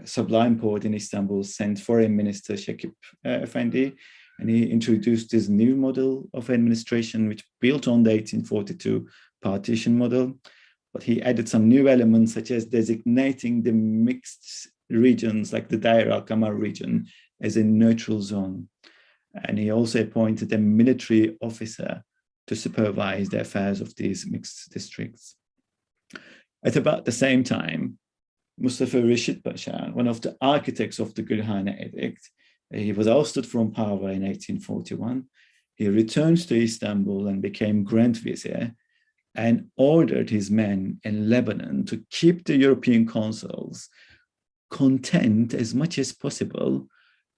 Sublime Porte in Istanbul sent Foreign Minister Shakip Effendi, and he introduced this new model of administration, which built on the 1842 partition model. But he added some new elements, such as designating the mixed regions, like the Dair al-Kamar region, as a neutral zone. And he also appointed a military officer to supervise the affairs of these mixed districts. At about the same time, Mustafa Reşit Pasha, one of the architects of the Gülhane Edict, he was ousted from power in 1841. He returned to Istanbul and became Grand Vizier, and ordered his men in Lebanon to keep the European consuls content as much as possible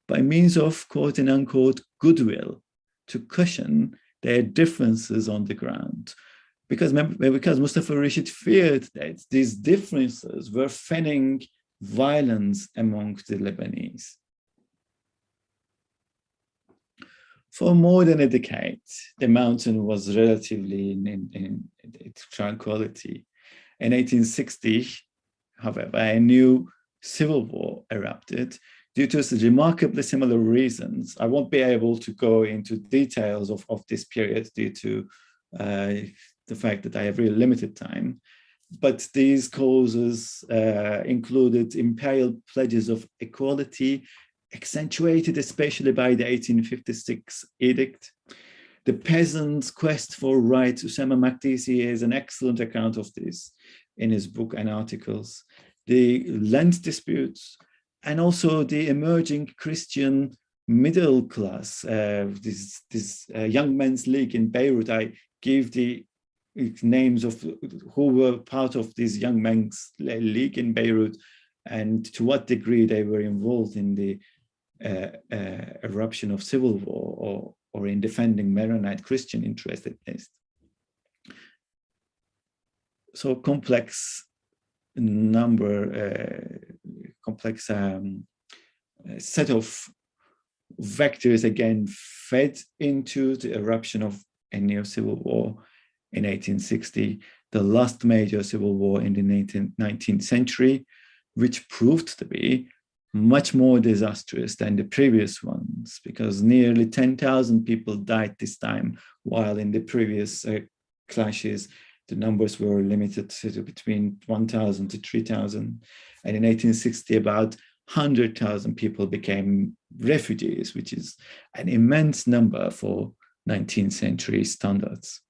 by means of, quote and unquote, goodwill, to cushion their differences on the ground. Because Mustafa Reşit feared that these differences were fanning violence among the Lebanese. For more than a decade, the mountain was relatively in tranquility. In 1860, however, a new civil war erupted due to remarkably similar reasons. I won't be able to go into details of this period due to the fact that I have really limited time, but these causes included imperial pledges of equality, accentuated especially by the 1856 edict. The peasants' quest for rights. Usama Makdisi has an excellent account of this in his book and articles. The land disputes, and also the emerging Christian middle class, this Young Men's League in Beirut. I gave the names of who were part of this Young Men's League in Beirut and to what degree they were involved in the eruption of civil war or in defending Maronite Christian interests at least. So complex set of vectors again fed into the eruption of a new civil war in 1860, the last major civil war in the 19th century, which proved to be much more disastrous than the previous ones, because nearly 10,000 people died this time, while in the previous clashes, the numbers were limited to between 1,000 to 3,000. And in 1860, about 100,000 people became refugees, which is an immense number for 19th century standards.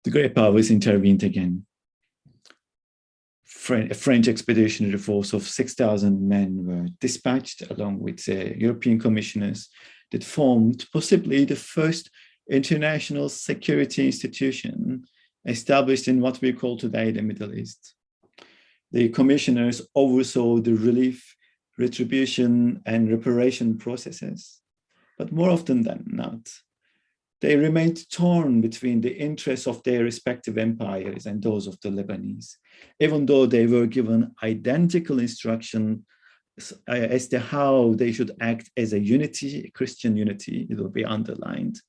The great powers intervened again. A French expeditionary force of 6,000 men were dispatched along with European commissioners that formed possibly the first international security institution established in what we call today the Middle East. The commissioners oversaw the relief, retribution, and reparation processes, but more often than not, they remained torn between the interests of their respective empires and those of the Lebanese, even though they were given identical instruction as to how they should act as a unity, a Christian unity, it will be underlined.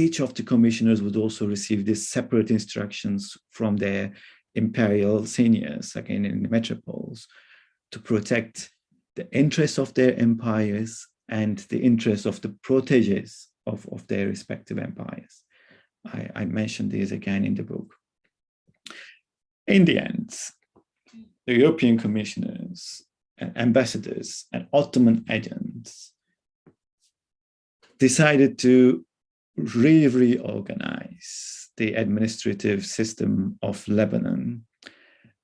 each of the commissioners would also receive these separate instructions from their imperial seniors, again in the metropoles, to protect the interests of their empires and the interests of the proteges of their respective empires. I mentioned these again in the book. In the end, the European commissioners, ambassadors, and Ottoman agents decided to reorganize the administrative system of Lebanon,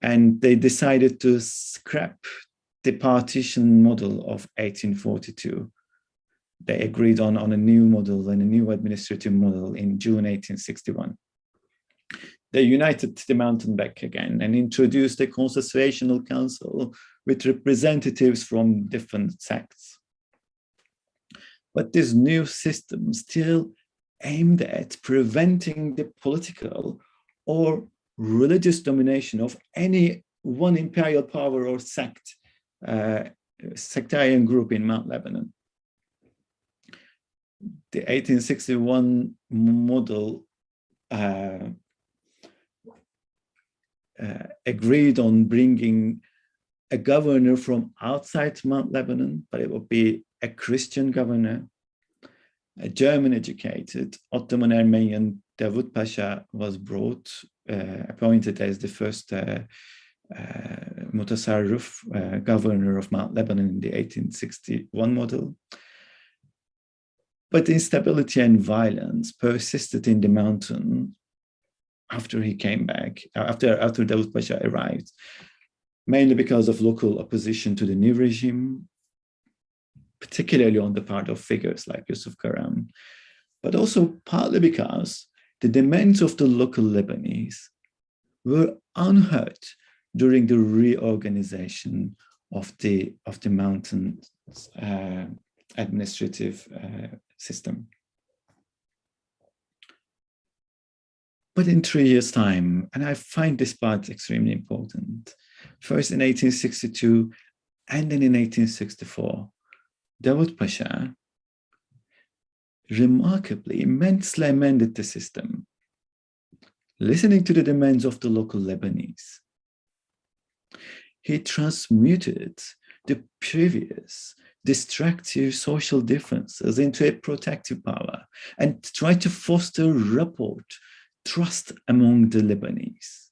and they decided to scrap the partition model of 1842. They agreed on a new model and a new administrative model in June 1861. They united the mountain back again and introduced a constitutional council with representatives from different sects. But this new system still aimed at preventing the political or religious domination of any one imperial power or sect, sectarian group in Mount Lebanon. The 1861 model agreed on bringing a governor from outside Mount Lebanon, but it would be a Christian governor. A German-educated Ottoman Armenian Davut Pasha was brought, appointed as the first Mutasarrif governor of Mount Lebanon in the 1861 model. But instability and violence persisted in the mountain after he came back, after Davut Pasha arrived, mainly because of local opposition to the new regime, particularly on the part of figures like Yusuf Karam, but also partly because the demands of the local Lebanese were unheard during the reorganization of the mountain administrative system. But in 3 years' time, and I find this part extremely important, first in 1862 and then in 1864, Davut Pasha remarkably, immensely amended the system, listening to the demands of the local Lebanese. He transmuted the previous destructive social differences into a protective power and tried to foster rapport, trust among the Lebanese.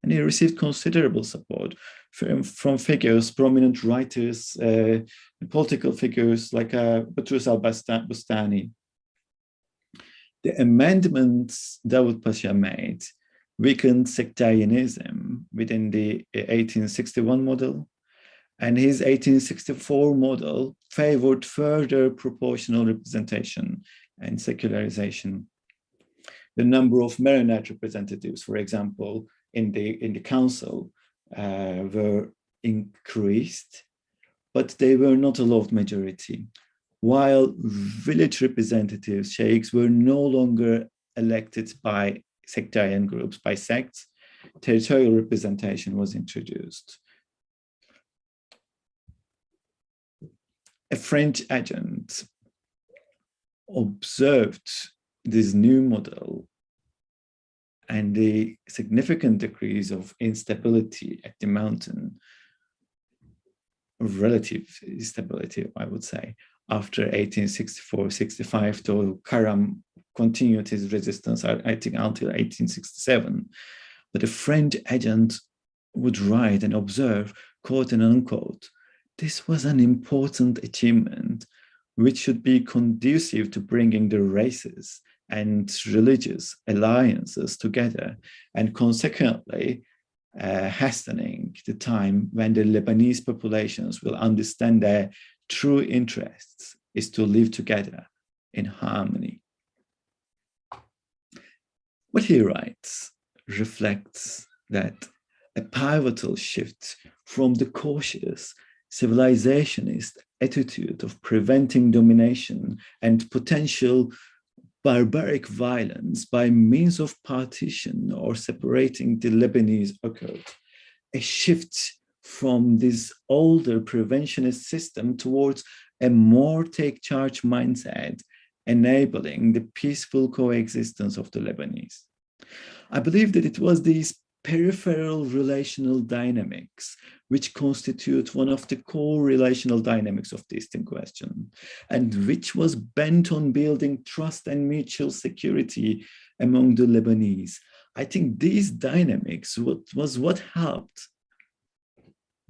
And he received considerable support from figures, prominent writers, political figures like Boutros al-Bustani. The amendments Davut Pasha made weakened sectarianism within the 1861 model, and his 1864 model favored further proportional representation and secularization. The number of Maronite representatives, for example, in the council were increased, but they were not a loved majority. While village representatives, sheikhs, were no longer elected by sectarian groups, by sects, territorial representation was introduced. A French agent observed this new model and the significant decrease of instability at the mountain, relative instability, I would say, after 1864-65, though Karam continued his resistance, I think, until 1867. But the French agent would write and observe, quote and unquote, this was an important achievement which should be conducive to bringing the races and religious alliances together, and consequently hastening the time when the Lebanese populations will understand their true interests is to live together in harmony. What he writes reflects that a pivotal shift from the cautious civilizationist attitude of preventing domination and potential barbaric violence by means of partition or separating the Lebanese occurred. A shift from this older preventionist system towards a more take charge mindset enabling the peaceful coexistence of the Lebanese. I believe that it was these peripheral relational dynamics which constitute one of the core relational dynamics of the Eastern question, and which was bent on building trust and mutual security among the Lebanese. I think these dynamics was what helped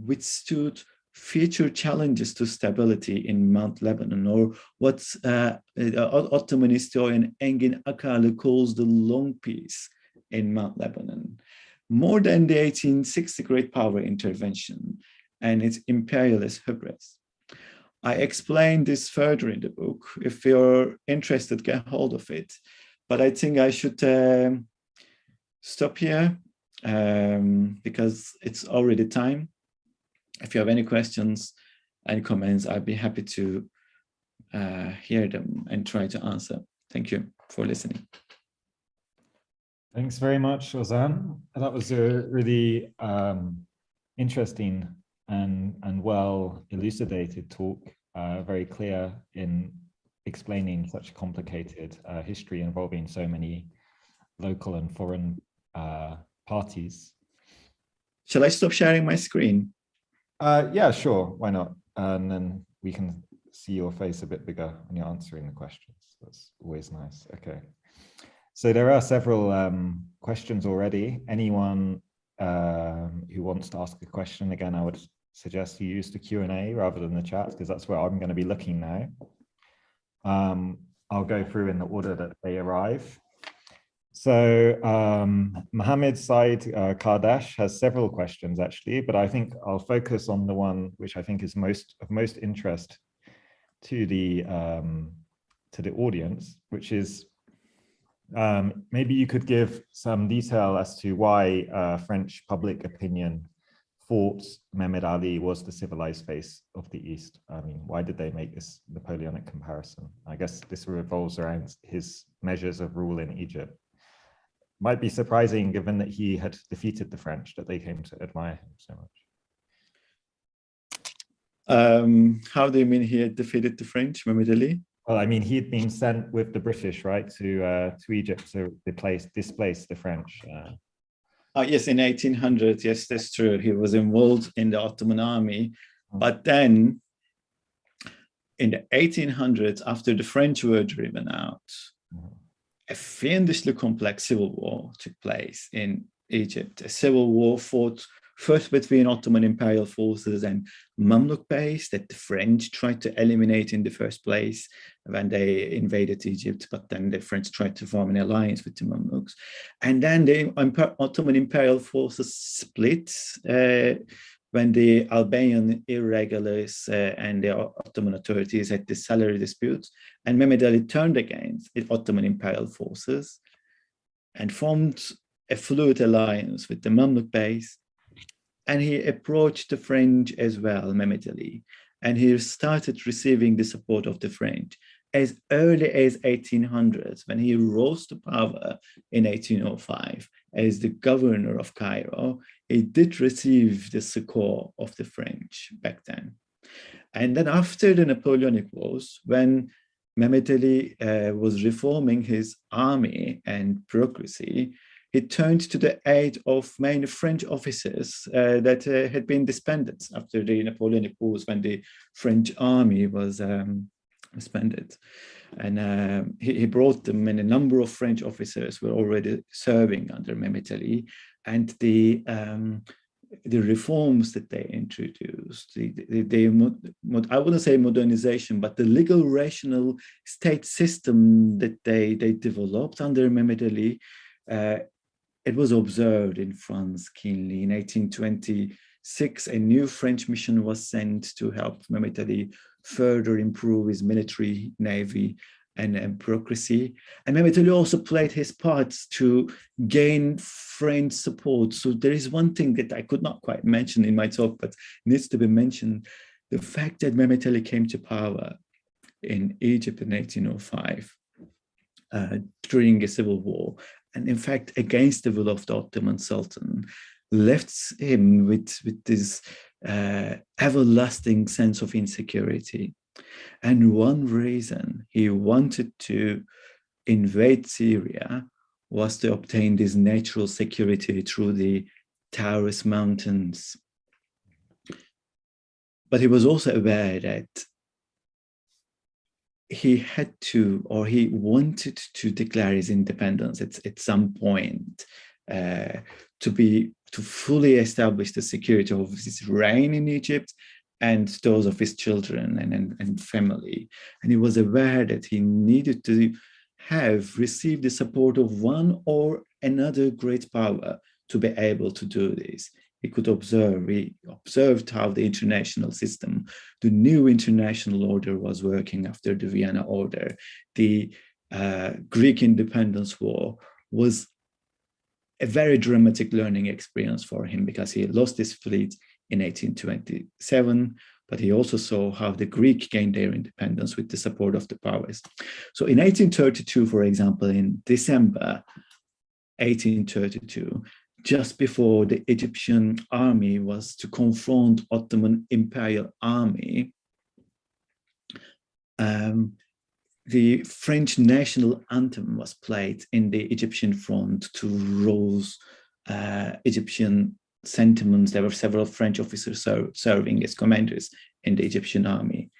withstood future challenges to stability in Mount Lebanon, or what Ottoman historian Engin Akalı calls the long peace in Mount Lebanon, more than the 1860 Great Power Intervention and its imperialist hubris. I explain this further in the book. If you're interested, get hold of it. But I think I should stop here because it's already time. If you have any questions and comments, I'd be happy to hear them and try to answer. Thank you for listening. Thanks very much, Ozan. That was a really interesting and well elucidated talk, very clear in explaining such complicated history involving so many local and foreign parties. Shall I stop sharing my screen? Yeah, sure. Why not? And then we can see your face a bit bigger when you're answering the questions. That's always nice. Okay. So there are several questions already. Anyone who wants to ask a question, again, I would suggest you use the Q&A rather than the chat, because that's where I'm going to be looking now. I'll go through in the order that they arrive. So Mohammed Said Kardash has several questions actually, but I think I'll focus on the one which I think is of most interest to the audience, which is maybe you could give some detail as to why French public opinion thought Mehmed Ali was the civilized face of the East. I mean, why did they make this Napoleonic comparison? I guess this revolves around his measures of rule in Egypt. Might be surprising given that he had defeated the French that they came to admire him so much. How do you mean he had defeated the French, Mehmed Ali? Well, I mean, he'd been sent with the British, right, to Egypt to displace the French. Yes, in 1800, yes, that's true. He was involved in the Ottoman army. But then in the 1800s, after the French were driven out, a fiendishly complex civil war took place in Egypt. A civil war fought first between Ottoman imperial forces and Mamluk Beys that the French tried to eliminate in the first place when they invaded Egypt, but then the French tried to form an alliance with the Mamluks. And then the Ottoman imperial forces split when the Albanian irregulars and the Ottoman authorities had the salary disputes, and Mehmed Ali turned against the Ottoman imperial forces and formed a fluid alliance with the Mamluk Beys. And he approached the French as well, Mehmed Ali, and he started receiving the support of the French as early as 1800s, when he rose to power in 1805 as the governor of Cairo. He did receive the succor of the French back then. And then after the Napoleonic Wars, when Mehmed Ali was reforming his army and bureaucracy, he turned to the aid of mainly French officers that had been disbanded after the Napoleonic Wars, when the French army was disbanded. And he brought them, and a number of French officers were already serving under Mehmed Ali. And the reforms that they introduced, I wouldn't say modernization, but the legal rational state system that they developed under Mehmed Ali, it was observed in France keenly. In 1826, a new French mission was sent to help Mehmed Ali further improve his military, navy, and bureaucracy. And Mehmed Ali also played his part to gain French support. So there is one thing that I could not quite mention in my talk, but needs to be mentioned: the fact that Mehmed Ali came to power in Egypt in 1805 during a civil war, and in fact against the will of the Ottoman Sultan, left him with this everlasting sense of insecurity. And one reason he wanted to invade Syria was to obtain this natural security through the Taurus Mountains. But he was also aware that he had to, or he wanted to declare his independence at some point to fully establish the security of his reign in Egypt and those of his children and family. And he was aware that he needed to have received the support of one or another great power to be able to do this. He observed how the international system, the new international order was working after the Vienna Order. The Greek Independence War was a very dramatic learning experience for him because he lost his fleet in 1827, but he also saw how the Greek gained their independence with the support of the powers. So in 1832, for example, in December 1832, just before the Egyptian army was to confront Ottoman Imperial army, the French national anthem was played in the Egyptian front to rouse Egyptian sentiments. There were several French officers serving as commanders in the Egyptian army.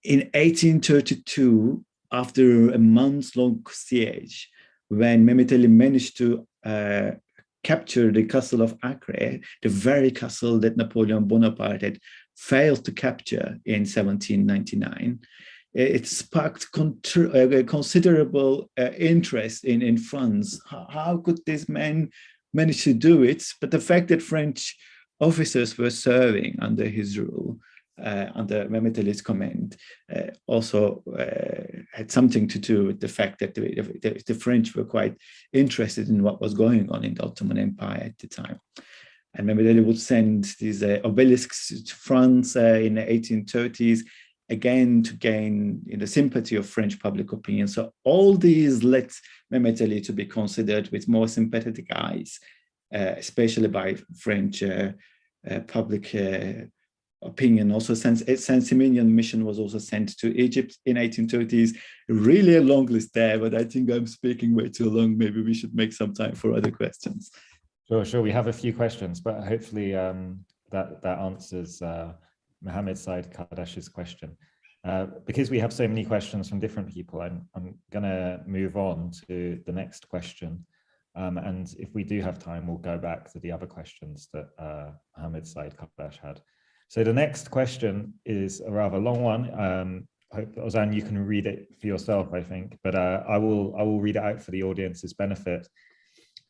In 1832, after a month-long siege, when Mehmet Ali managed to capture the castle of Acre, the very castle that Napoleon Bonaparte had failed to capture in 1799, it sparked considerable interest in France. How could this man manage to do it? But the fact that French officers were serving under his rule, under Mehmet Ali's command, also had something to do with the fact that the French were quite interested in what was going on in the Ottoman Empire at the time. And Mehmet Ali would send these obelisks to France in the 1830s, again to gain the sympathy of French public opinion. So all these led Mehmet Ali to be considered with more sympathetic eyes, especially by French public opinion. Also, Saint-Simonian mission was also sent to Egypt in 1830s. Really a long list there, but I think I'm speaking way too long. Maybe we should make some time for other questions. Sure. We have a few questions, but hopefully that answers Mohammed Said Kardash's question. Because we have so many questions from different people, I'm going to move on to the next question. And if we do have time, we'll go back to the other questions that Mohammed Said Kardash had. So the next question is a rather long one. I hope, Ozan, you can read it for yourself, I think, but I will read it out for the audience's benefit.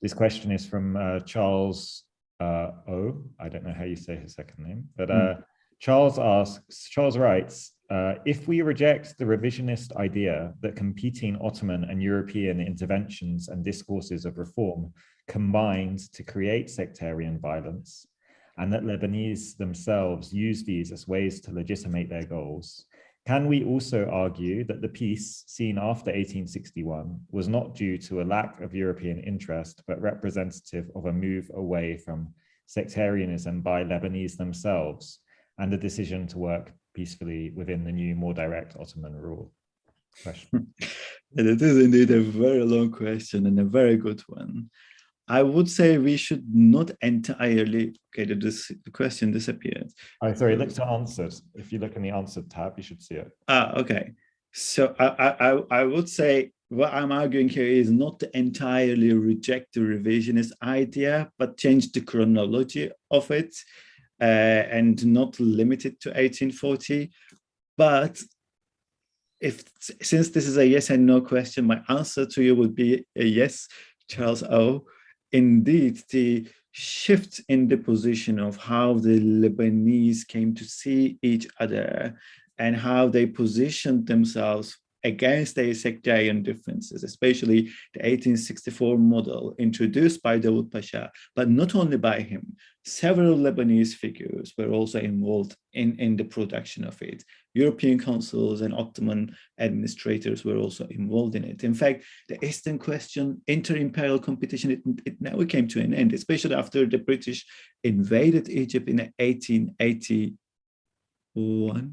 This question is from Charles O. I don't know how you say his second name, but Charles writes, if we reject the revisionist idea that competing Ottoman and European interventions and discourses of reform combined to create sectarian violence, and that Lebanese themselves use these as ways to legitimate their goals, can we also argue that the peace seen after 1861 was not due to a lack of European interest, but representative of a move away from sectarianism by Lebanese themselves and the decision to work peacefully within the new, more direct Ottoman rule? Question. And it is indeed a very long question and a very good one. I would say we should not entirely, okay, the question disappeared. Oh, sorry, look to answered. If you look in the answered tab, you should see it. Okay. So I would say what I'm arguing here is not to entirely reject the revisionist idea, but change the chronology of it and not limit it to 1840. But since this is a yes and no question, my answer to you would be a yes, Charles O. Indeed, the shift in the position of how the Lebanese came to see each other and how they positioned themselves against their sectarian differences, especially the 1864 model introduced by Dawood Pasha, but not only by him. Several Lebanese figures were also involved in the production of it. European consuls and Ottoman administrators were also involved in it. In fact, the Eastern question, inter-imperial competition, it never came to an end, especially after the British invaded Egypt in 1881.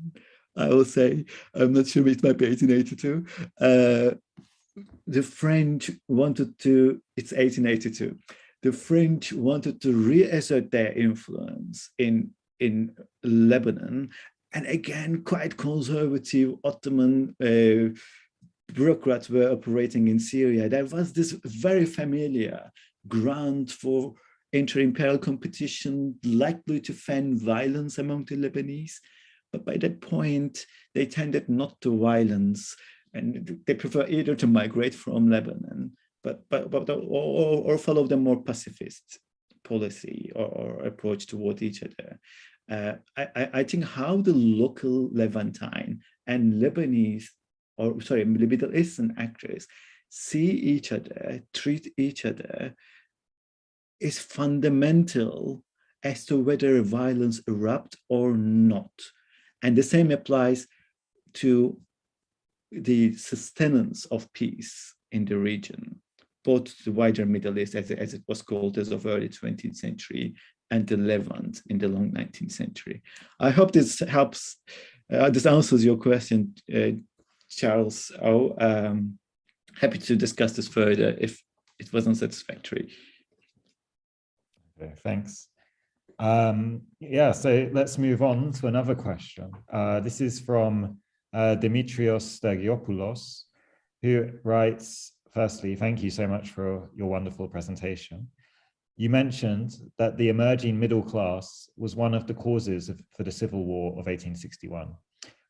I will say, I'm not sure it might be 1882. The French wanted to, it's 1882. The French wanted to reassert their influence in Lebanon. And again, quite conservative Ottoman bureaucrats were operating in Syria. There was this very familiar ground for inter-imperial competition, likely to fan violence among the Lebanese. But by that point, they tended not to violence, and they prefer either to migrate from Lebanon, or follow the more pacifist policy or approach toward each other. I think how the local Levantine and Lebanese, Middle Eastern actors see each other, treat each other, is fundamental as to whether violence erupts or not. And the same applies to the sustenance of peace in the region, both the wider Middle East, as it was called as of early 20th century, and the Levant in the long 19th century. I hope this helps, this answers your question, Charles. Happy to discuss this further if it wasn't satisfactory. Okay, thanks. Yeah, so let's move on to another question. This is from Dimitrios Stagiopoulos, who writes, firstly, thank you so much for your wonderful presentation. You mentioned that the emerging middle class was one of the causes for the civil war of 1861.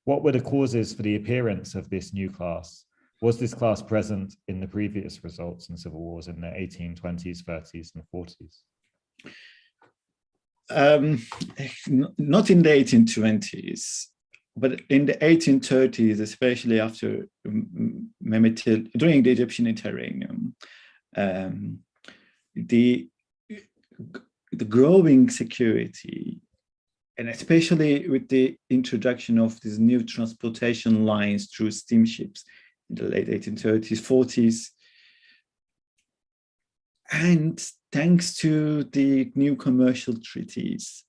What were the causes for the appearance of this new class? Was this class present in the previous results in civil wars in the 1820s, 30s, and 40s? Not in the 1820s, but in the 1830s, especially after during the Egyptian interregnum, the growing security, and especially with the introduction of these new transportation lines through steamships in the late 1830s, 40s, and thanks to the new commercial treaties,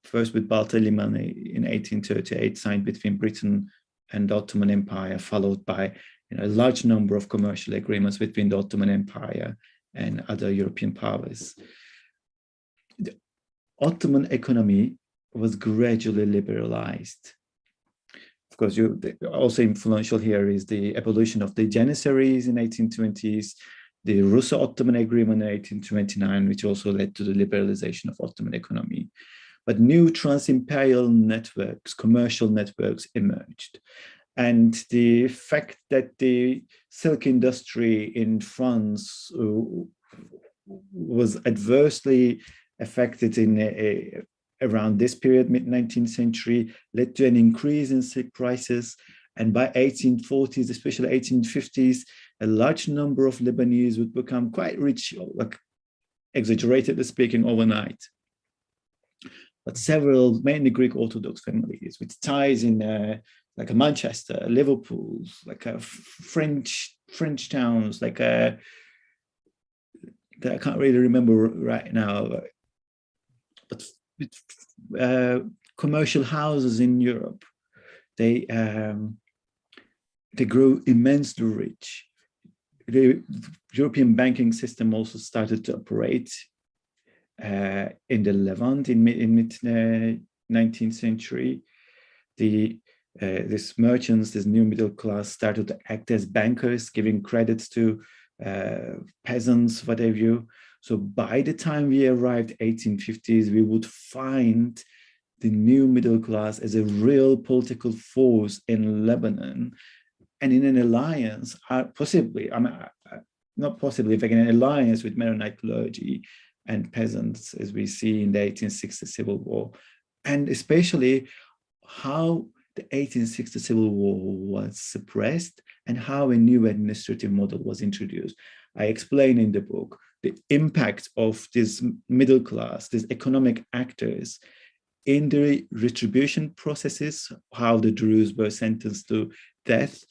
first with Balta-Limani in 1838, signed between Britain and the Ottoman Empire, followed by a large number of commercial agreements between the Ottoman Empire and other European powers. The Ottoman economy was gradually liberalized. Of course, also influential here is the abolition of the Janissaries in 1820s, the Russo-Ottoman Agreement in 1829, which also led to the liberalization of Ottoman economy. But new trans-imperial networks, commercial networks emerged. And the fact that the silk industry in France was adversely affected around this period, mid-19th century, led to an increase in silk prices. And by 1840s, especially 1850s, a large number of Lebanese would become quite rich, like exaggeratedly speaking, overnight. But several, mainly Greek Orthodox families with ties in like Manchester, Liverpool, like French towns, like that I can't really remember right now, but with commercial houses in Europe, they grew immensely rich. The European banking system also started to operate in the Levant in mid-19th century. These merchants, this new middle class, started to act as bankers, giving credits to peasants, what have you. So by the time we arrived 1850s, we would find the new middle class as a real political force in Lebanon, and in an alliance, possibly, not possibly, if an alliance with Maronite clergy and peasants, as we see in the 1860 Civil War, and especially how the 1860 Civil War was suppressed and how a new administrative model was introduced. I explain in the book the impact of this middle class, these economic actors, in the retribution processes, how the Druze were sentenced to death,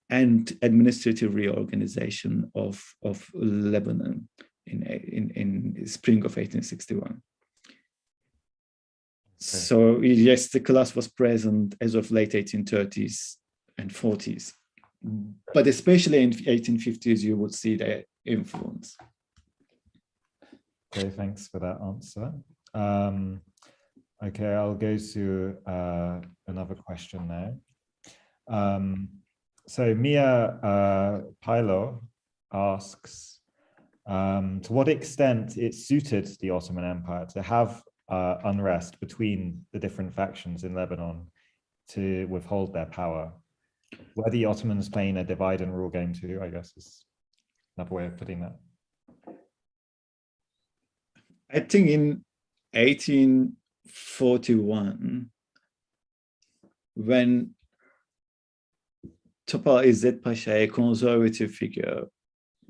and administrative reorganization of Lebanon in spring of 1861. So yes, the class was present as of late 1830s and 40s, but especially in 1850s, you would see their influence. Okay, thanks for that answer. Okay, I'll go to another question now. So Mia Pilo asks, to what extent it suited the Ottoman Empire to have unrest between the different factions in Lebanon to withhold their power? Were the Ottomans playing a divide and rule game too, I guess is another way of putting that. I think in 1841, when Topal İzzet Pasha, a conservative figure,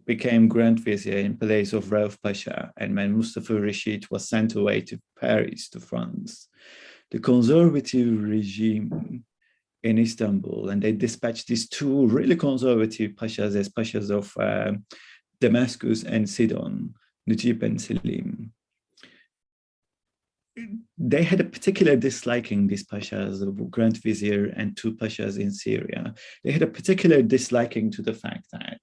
became Grand Vizier in place of Rauf Pasha, and when Mustafa Rashid was sent away to Paris, to France, the conservative regime in Istanbul, and they dispatched these two really conservative pashas as pashas of Damascus and Sidon, Najib and Selim. They had a particular disliking, these pashas, the Grand Vizier and two pashas in Syria. They had a particular disliking to the fact that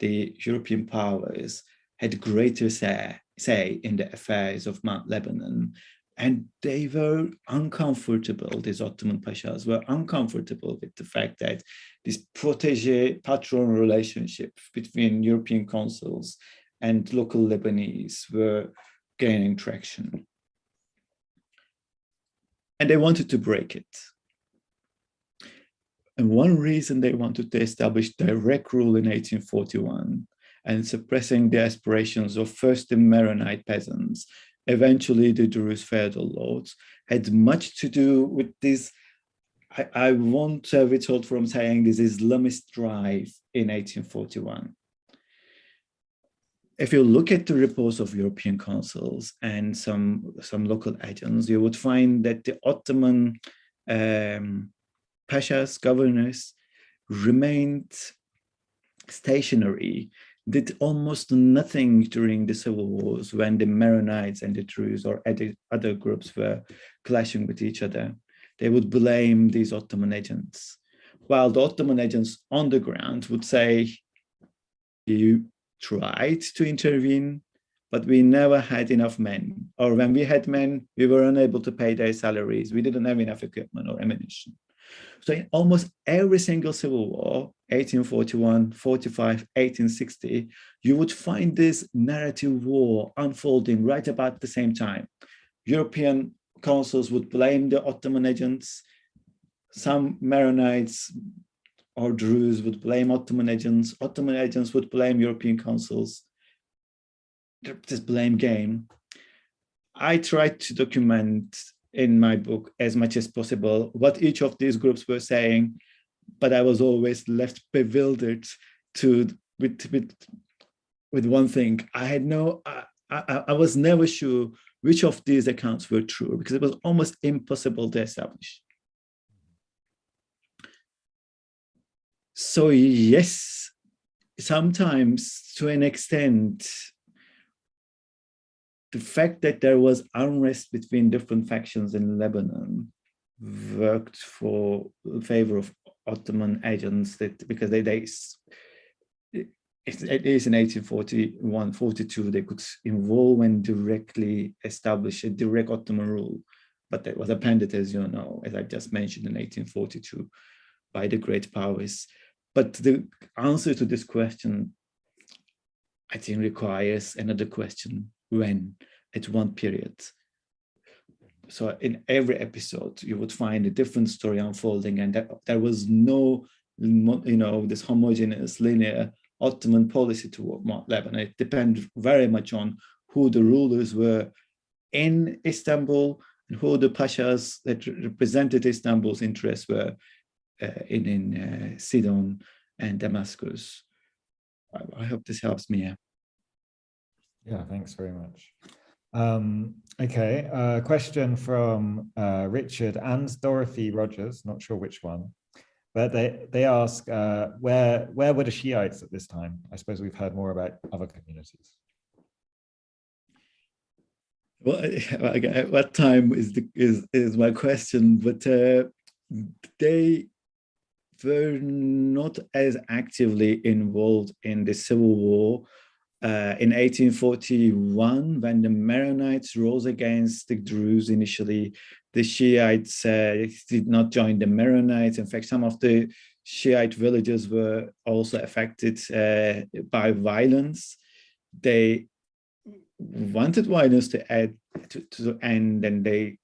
the European powers had greater say in the affairs of Mount Lebanon. And they were uncomfortable, these Ottoman pashas were uncomfortable with the fact that this protege-patron relationship between European consuls and local Lebanese were gaining traction. And they wanted to break it. And one reason they wanted to establish direct rule in 1841 and suppressing the aspirations of first the Maronite peasants, eventually the Druze feudal lords, had much to do with this, I won't withhold from saying this Islamist drive in 1841. If you look at the reports of European consuls and some local agents, you would find that the Ottoman pashas, governors, remained stationary, did almost nothing during the civil wars when the Maronites and the Druze or other groups were clashing with each other. They would blame these Ottoman agents, while the Ottoman agents on the ground would say, you tried to intervene, but we never had enough men. Or when we had men, we were unable to pay their salaries. We didn't have enough equipment or ammunition. So in almost every single civil war, 1841, 45, 1860, you would find this narrative war unfolding right about the same time. European consuls would blame the Ottoman agents. Some Maronites or Druze would blame Ottoman agents would blame European consuls. This blame game. I tried to document in my book as much as possible what each of these groups were saying, but I was always left bewildered with one thing. I was never sure which of these accounts were true because it was almost impossible to establish. So yes, sometimes to an extent, the fact that there was unrest between different factions in Lebanon worked for favor of Ottoman agents because at least in 1841, 42, they could involve and directly establish a direct Ottoman rule. But that was appended, as you know, as I just mentioned, in 1842 by the great powers. But the answer to this question, I think, requires another question. When, at one period. So in every episode, you would find a different story unfolding, and there was no, this homogeneous, linear Ottoman policy toward Lebanon. It depended very much on who the rulers were in Istanbul and who the pashas that represented Istanbul's interests were in Sidon and Damascus. I hope this helps me. Yeah, thanks very much. Okay, question from Richard and Dorothy Rogers, not sure which one, but they ask, where were the Shiites at this time? I suppose we've heard more about other communities. Well, again, at what time is my question, but they were not as actively involved in the civil war in 1841, when the Maronites rose against the Druze initially. The Shiites did not join the Maronites. In fact, some of the Shiite villages were also affected by violence. They wanted violence to end, and they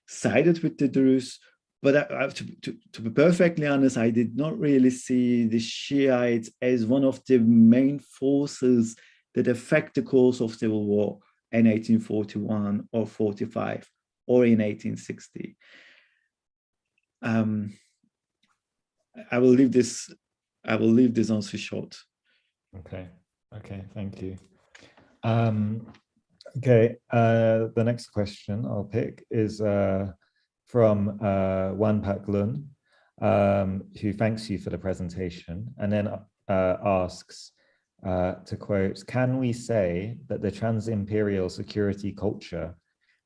sided with the Druze. But to be perfectly honest, I did not really see the Shiites as one of the main forces that affect the course of civil war in 1841 or 45 or in 1860. I will leave this answer short. Okay, thank you. Okay, the next question I'll pick is from Wanpak Lun, who thanks you for the presentation and then asks, to quote, can we say that the trans-imperial security culture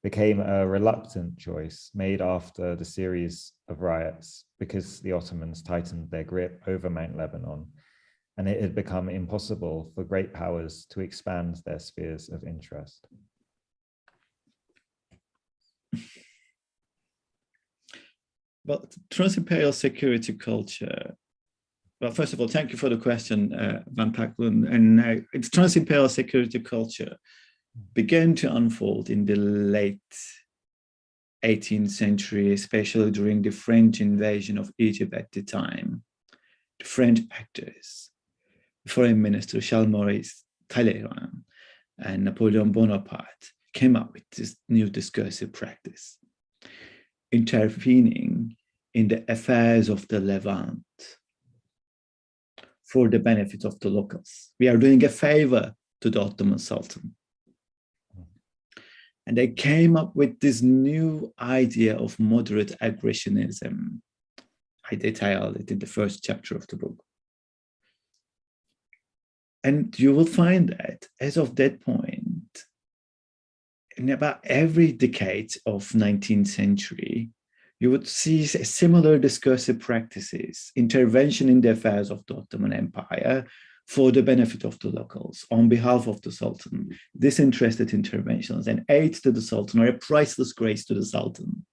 became a reluctant choice made after the series of riots because the Ottomans tightened their grip over Mount Lebanon and it had become impossible for great powers to expand their spheres of interest? Well, trans-imperial security culture. Well, first of all, thank you for the question, Van Paklun. And its trans-imperial security culture began to unfold in the late 18th century, especially during the French invasion of Egypt at the time. The French actors, Foreign Minister Charles-Maurice Talleyrand and Napoleon Bonaparte came up with this new discursive practice, intervening in the affairs of the Levant for the benefit of the locals. We are doing a favor to the Ottoman Sultan. And they came up with this new idea of moderate aggressionism. I detailed it in the first chapter of the book. And you will find that as of that point, in about every decade of 19th century, you would see similar discursive practices, intervention in the affairs of the Ottoman Empire for the benefit of the locals, on behalf of the Sultan, disinterested interventions, and aid to the Sultan, or a priceless grace to the Sultan.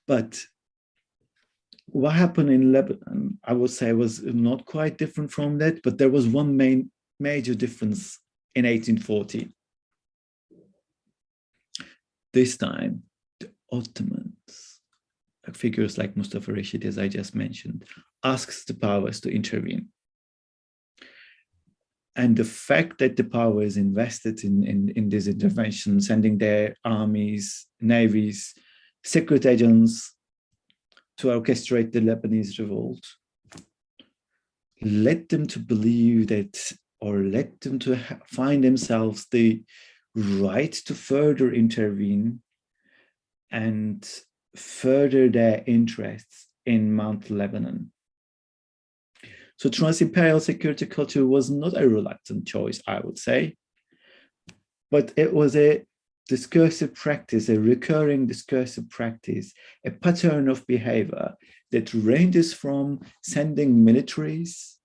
But what happened in Lebanon, I would say, was not quite different from that, but there was one major difference in 1840. This time, the Ottomans, figures like Mustafa Rashid, as I just mentioned, asks the powers to intervene. And the fact that the power is invested in this intervention, sending their armies, navies, secret agents to orchestrate the Lebanese revolt, led them to believe that, or led them to find themselves the right to further intervene and further their interests in Mount Lebanon. So trans-imperial security culture was not a reluctant choice, I would say, but it was a discursive practice, a recurring discursive practice, a pattern of behavior that ranges from sending militaries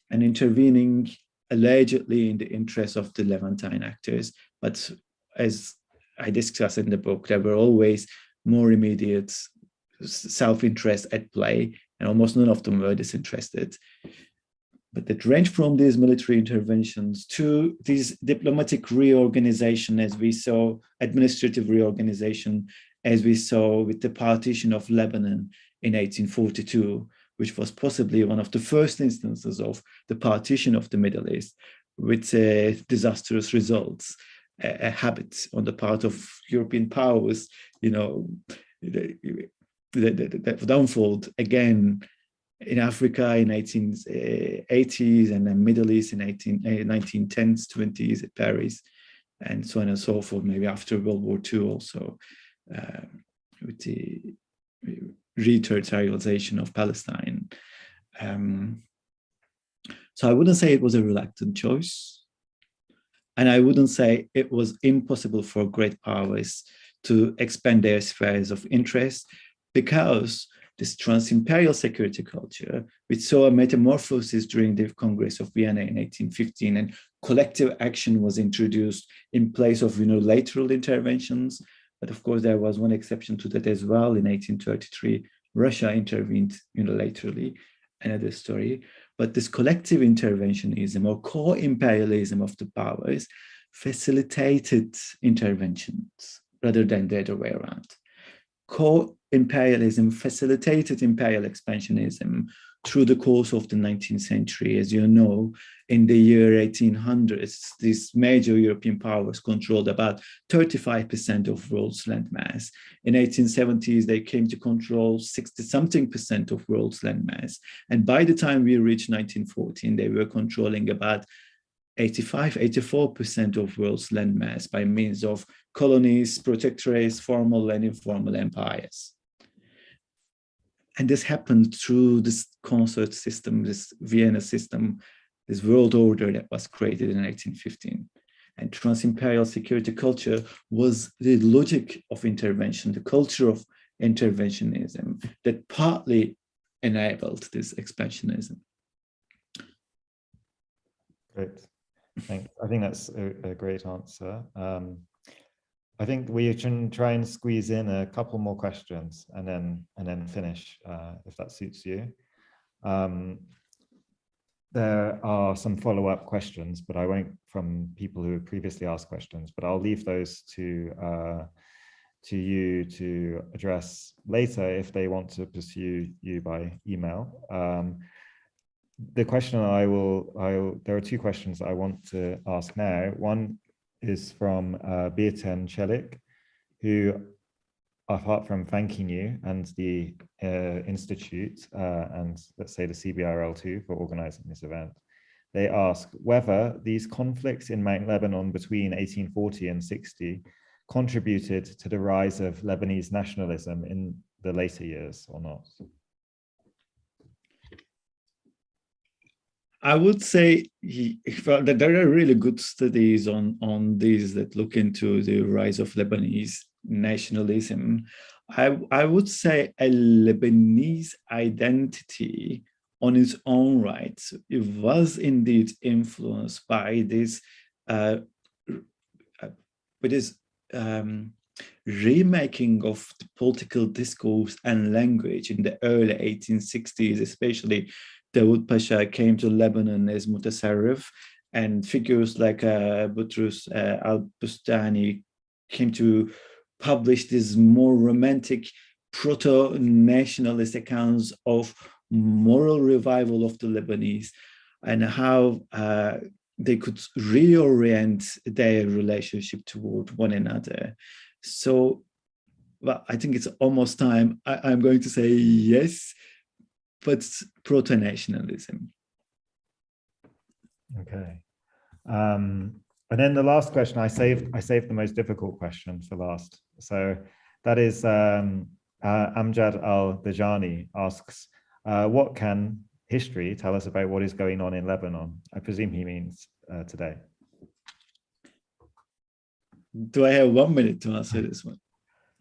and intervening allegedly in the interests of the Levantine actors. But as I discuss in the book, there were always more immediate self-interest at play, and almost none of them were disinterested. But that ranged from these military interventions to these diplomatic reorganization, as we saw, administrative reorganization, as we saw with the partition of Lebanon in 1842, which was possibly one of the first instances of the partition of the Middle East, with disastrous results, a habit on the part of European powers, that would unfold again in Africa in 1880s and then Middle East in 1910s, 20s at Paris, and so on and so forth, maybe after World War II also, with the re-territorialization of Palestine. So I wouldn't say it was a reluctant choice. And I wouldn't say it was impossible for great powers to expand their spheres of interest, because this trans-imperial security culture, which saw a metamorphosis during the Congress of Vienna in 1815, and collective action was introduced in place of unilateral interventions. But of course, there was one exception to that as well. In 1833, Russia intervened unilaterally, another story. But this collective interventionism or co-imperialism of the powers facilitated interventions rather than the other way around. Co-imperialism facilitated imperial expansionism through the course of the 19th century. As you know, in the year 1800s, these major European powers controlled about 35% of world's landmass. In 1870s, they came to control 60-something% of world's landmass. And by the time we reached 1914, they were controlling about 84% of world's landmass by means of colonies, protectorates, formal and informal empires. And this happened through this concert system, this Vienna system, this world order that was created in 1815. And trans-imperial security culture was the logic of intervention, the culture of interventionism that partly enabled this expansionism. Great. Thanks. I think that's a great answer. I think we can try and squeeze in a couple more questions and then finish, if that suits you. There are some follow-up questions, but I won't, from people who have previously asked questions, but I'll leave those to you to address later if they want to pursue you by email. The question there are two questions I want to ask now. One is from Birten Celik, who, apart from thanking you and the Institute and let's say the CBRL too for organizing this event, they ask whether these conflicts in Mount Lebanon between 1840 and 60 contributed to the rise of Lebanese nationalism in the later years or not. I would say that there are really good studies on these that look into the rise of Lebanese nationalism. I would say a Lebanese identity on its own right, it was indeed influenced by this remaking of the political discourse and language in the early 1860s, especially. Dawood Pasha came to Lebanon as mutasarrif, and figures like Butrus al-Bustani came to publish these more romantic proto-nationalist accounts of moral revival of the Lebanese and how they could reorient their relationship toward one another. So, well, I think it's almost time. I'm going to say yes, but proto-nationalism. Okay. And then the last question, I saved the most difficult question for last. So that is Amjad Al-Dajani asks, what can history tell us about what is going on in Lebanon? I presume he means today. Do I have 1 minute to answer this one?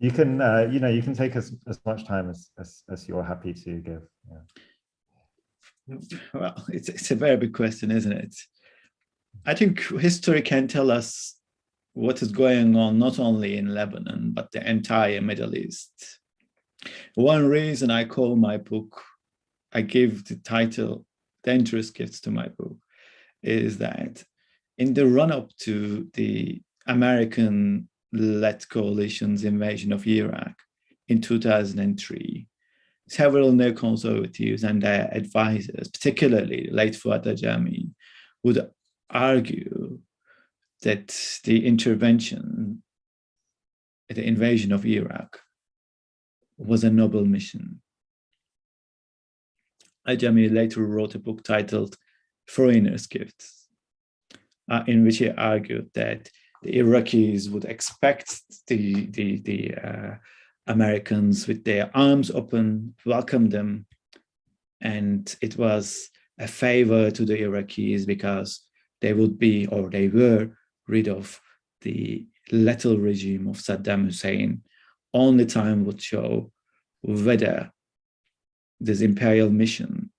You can, you can take as much time as you're happy to give. Yeah. Well, it's a very big question, isn't it? I think history can tell us what is going on not only in Lebanon, but the entire Middle East. One reason I call my book, I gave the title Dangerous Gifts to my book, is that in the run-up to the American-led coalition's invasion of Iraq in 2003, several neoconservatives and their advisors, particularly late Fuad Ajami, would argue that the invasion of Iraq was a noble mission. Ajami later wrote a book titled Foreigners' Gifts, in which he argued that the Iraqis would expect the Americans with their arms open, welcome them, and it was a favor to the Iraqis because they would be, or they were, rid of the lethal regime of Saddam Hussein. Only time would show whether this imperial mission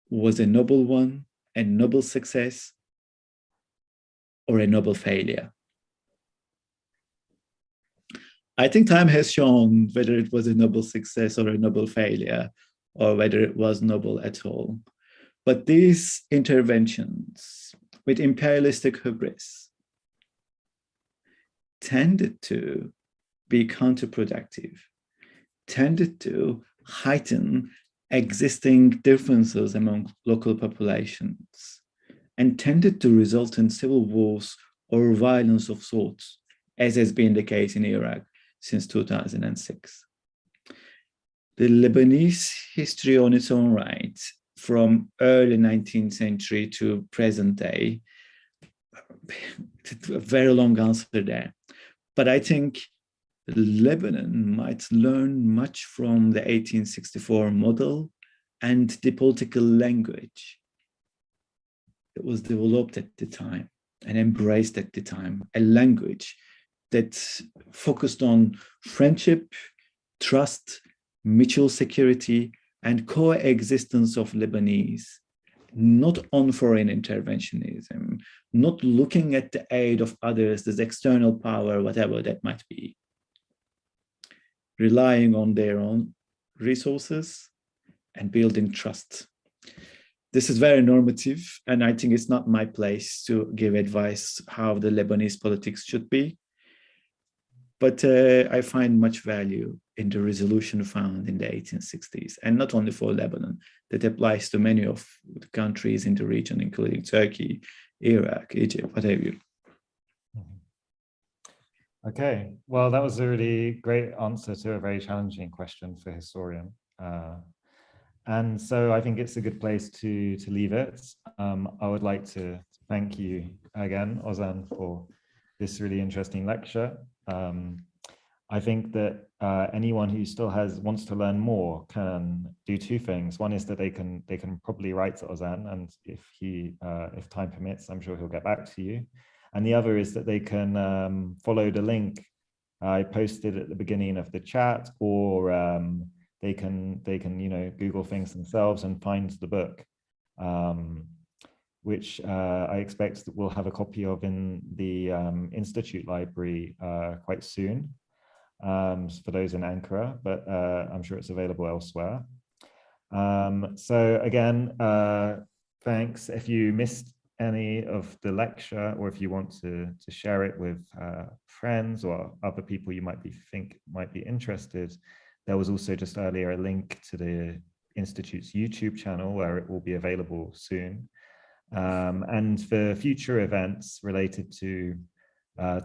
was a noble one, a noble success, or a noble failure. I think time has shown whether it was a noble success or a noble failure, or whether it was noble at all. But these interventions with imperialistic hubris tended to be counterproductive, tended to heighten existing differences among local populations, and tended to result in civil wars or violence of sorts, as has been the case in Iraq since 2006. The Lebanese history on its own right, from early 19th century to present day, a very long answer there. But I think Lebanon might learn much from the 1864 model and the political language that was developed at the time and embraced at the time, a language that focused on friendship, trust, mutual security, and coexistence of Lebanese, not on foreign interventionism, not looking at the aid of others, this external power, whatever that might be, relying on their own resources and building trust. This is very normative, and I think it's not my place to give advice how the Lebanese politics should be. But I find much value in the resolution found in the 1860s, and not only for Lebanon, that applies to many of the countries in the region, including Turkey, Iraq, Egypt, what have you. Okay, well, that was a really great answer to a very challenging question for a historian. And so I think it's a good place to leave it. I would like to thank you again, Ozan, for this really interesting lecture. I think that anyone who still wants to learn more can do two things. One is that they can probably write to Ozan, and if time permits, I'm sure he'll get back to you. And the other is that they can follow the link I posted at the beginning of the chat, or they can Google things themselves and find the book, which I expect that we'll have a copy of in the Institute Library quite soon, for those in Ankara, but I'm sure it's available elsewhere. So again, thanks. If you missed any of the lecture, or if you want to share it with friends or other people you think might be interested, there was also just earlier a link to the Institute's YouTube channel where it will be available soon. And for future events related to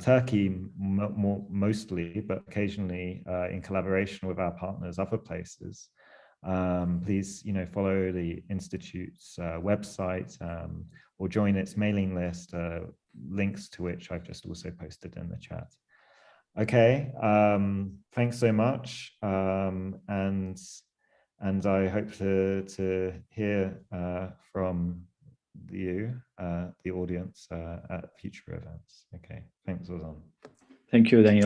Turkey mostly, but occasionally in collaboration with our partners other places, please follow the Institute's website or join its mailing list, links to which I've just also posted in the chat. Okay, thanks so much, and I hope to hear from you, the audience, at future events. Okay, thanks, Ozan. Thank you, Daniel.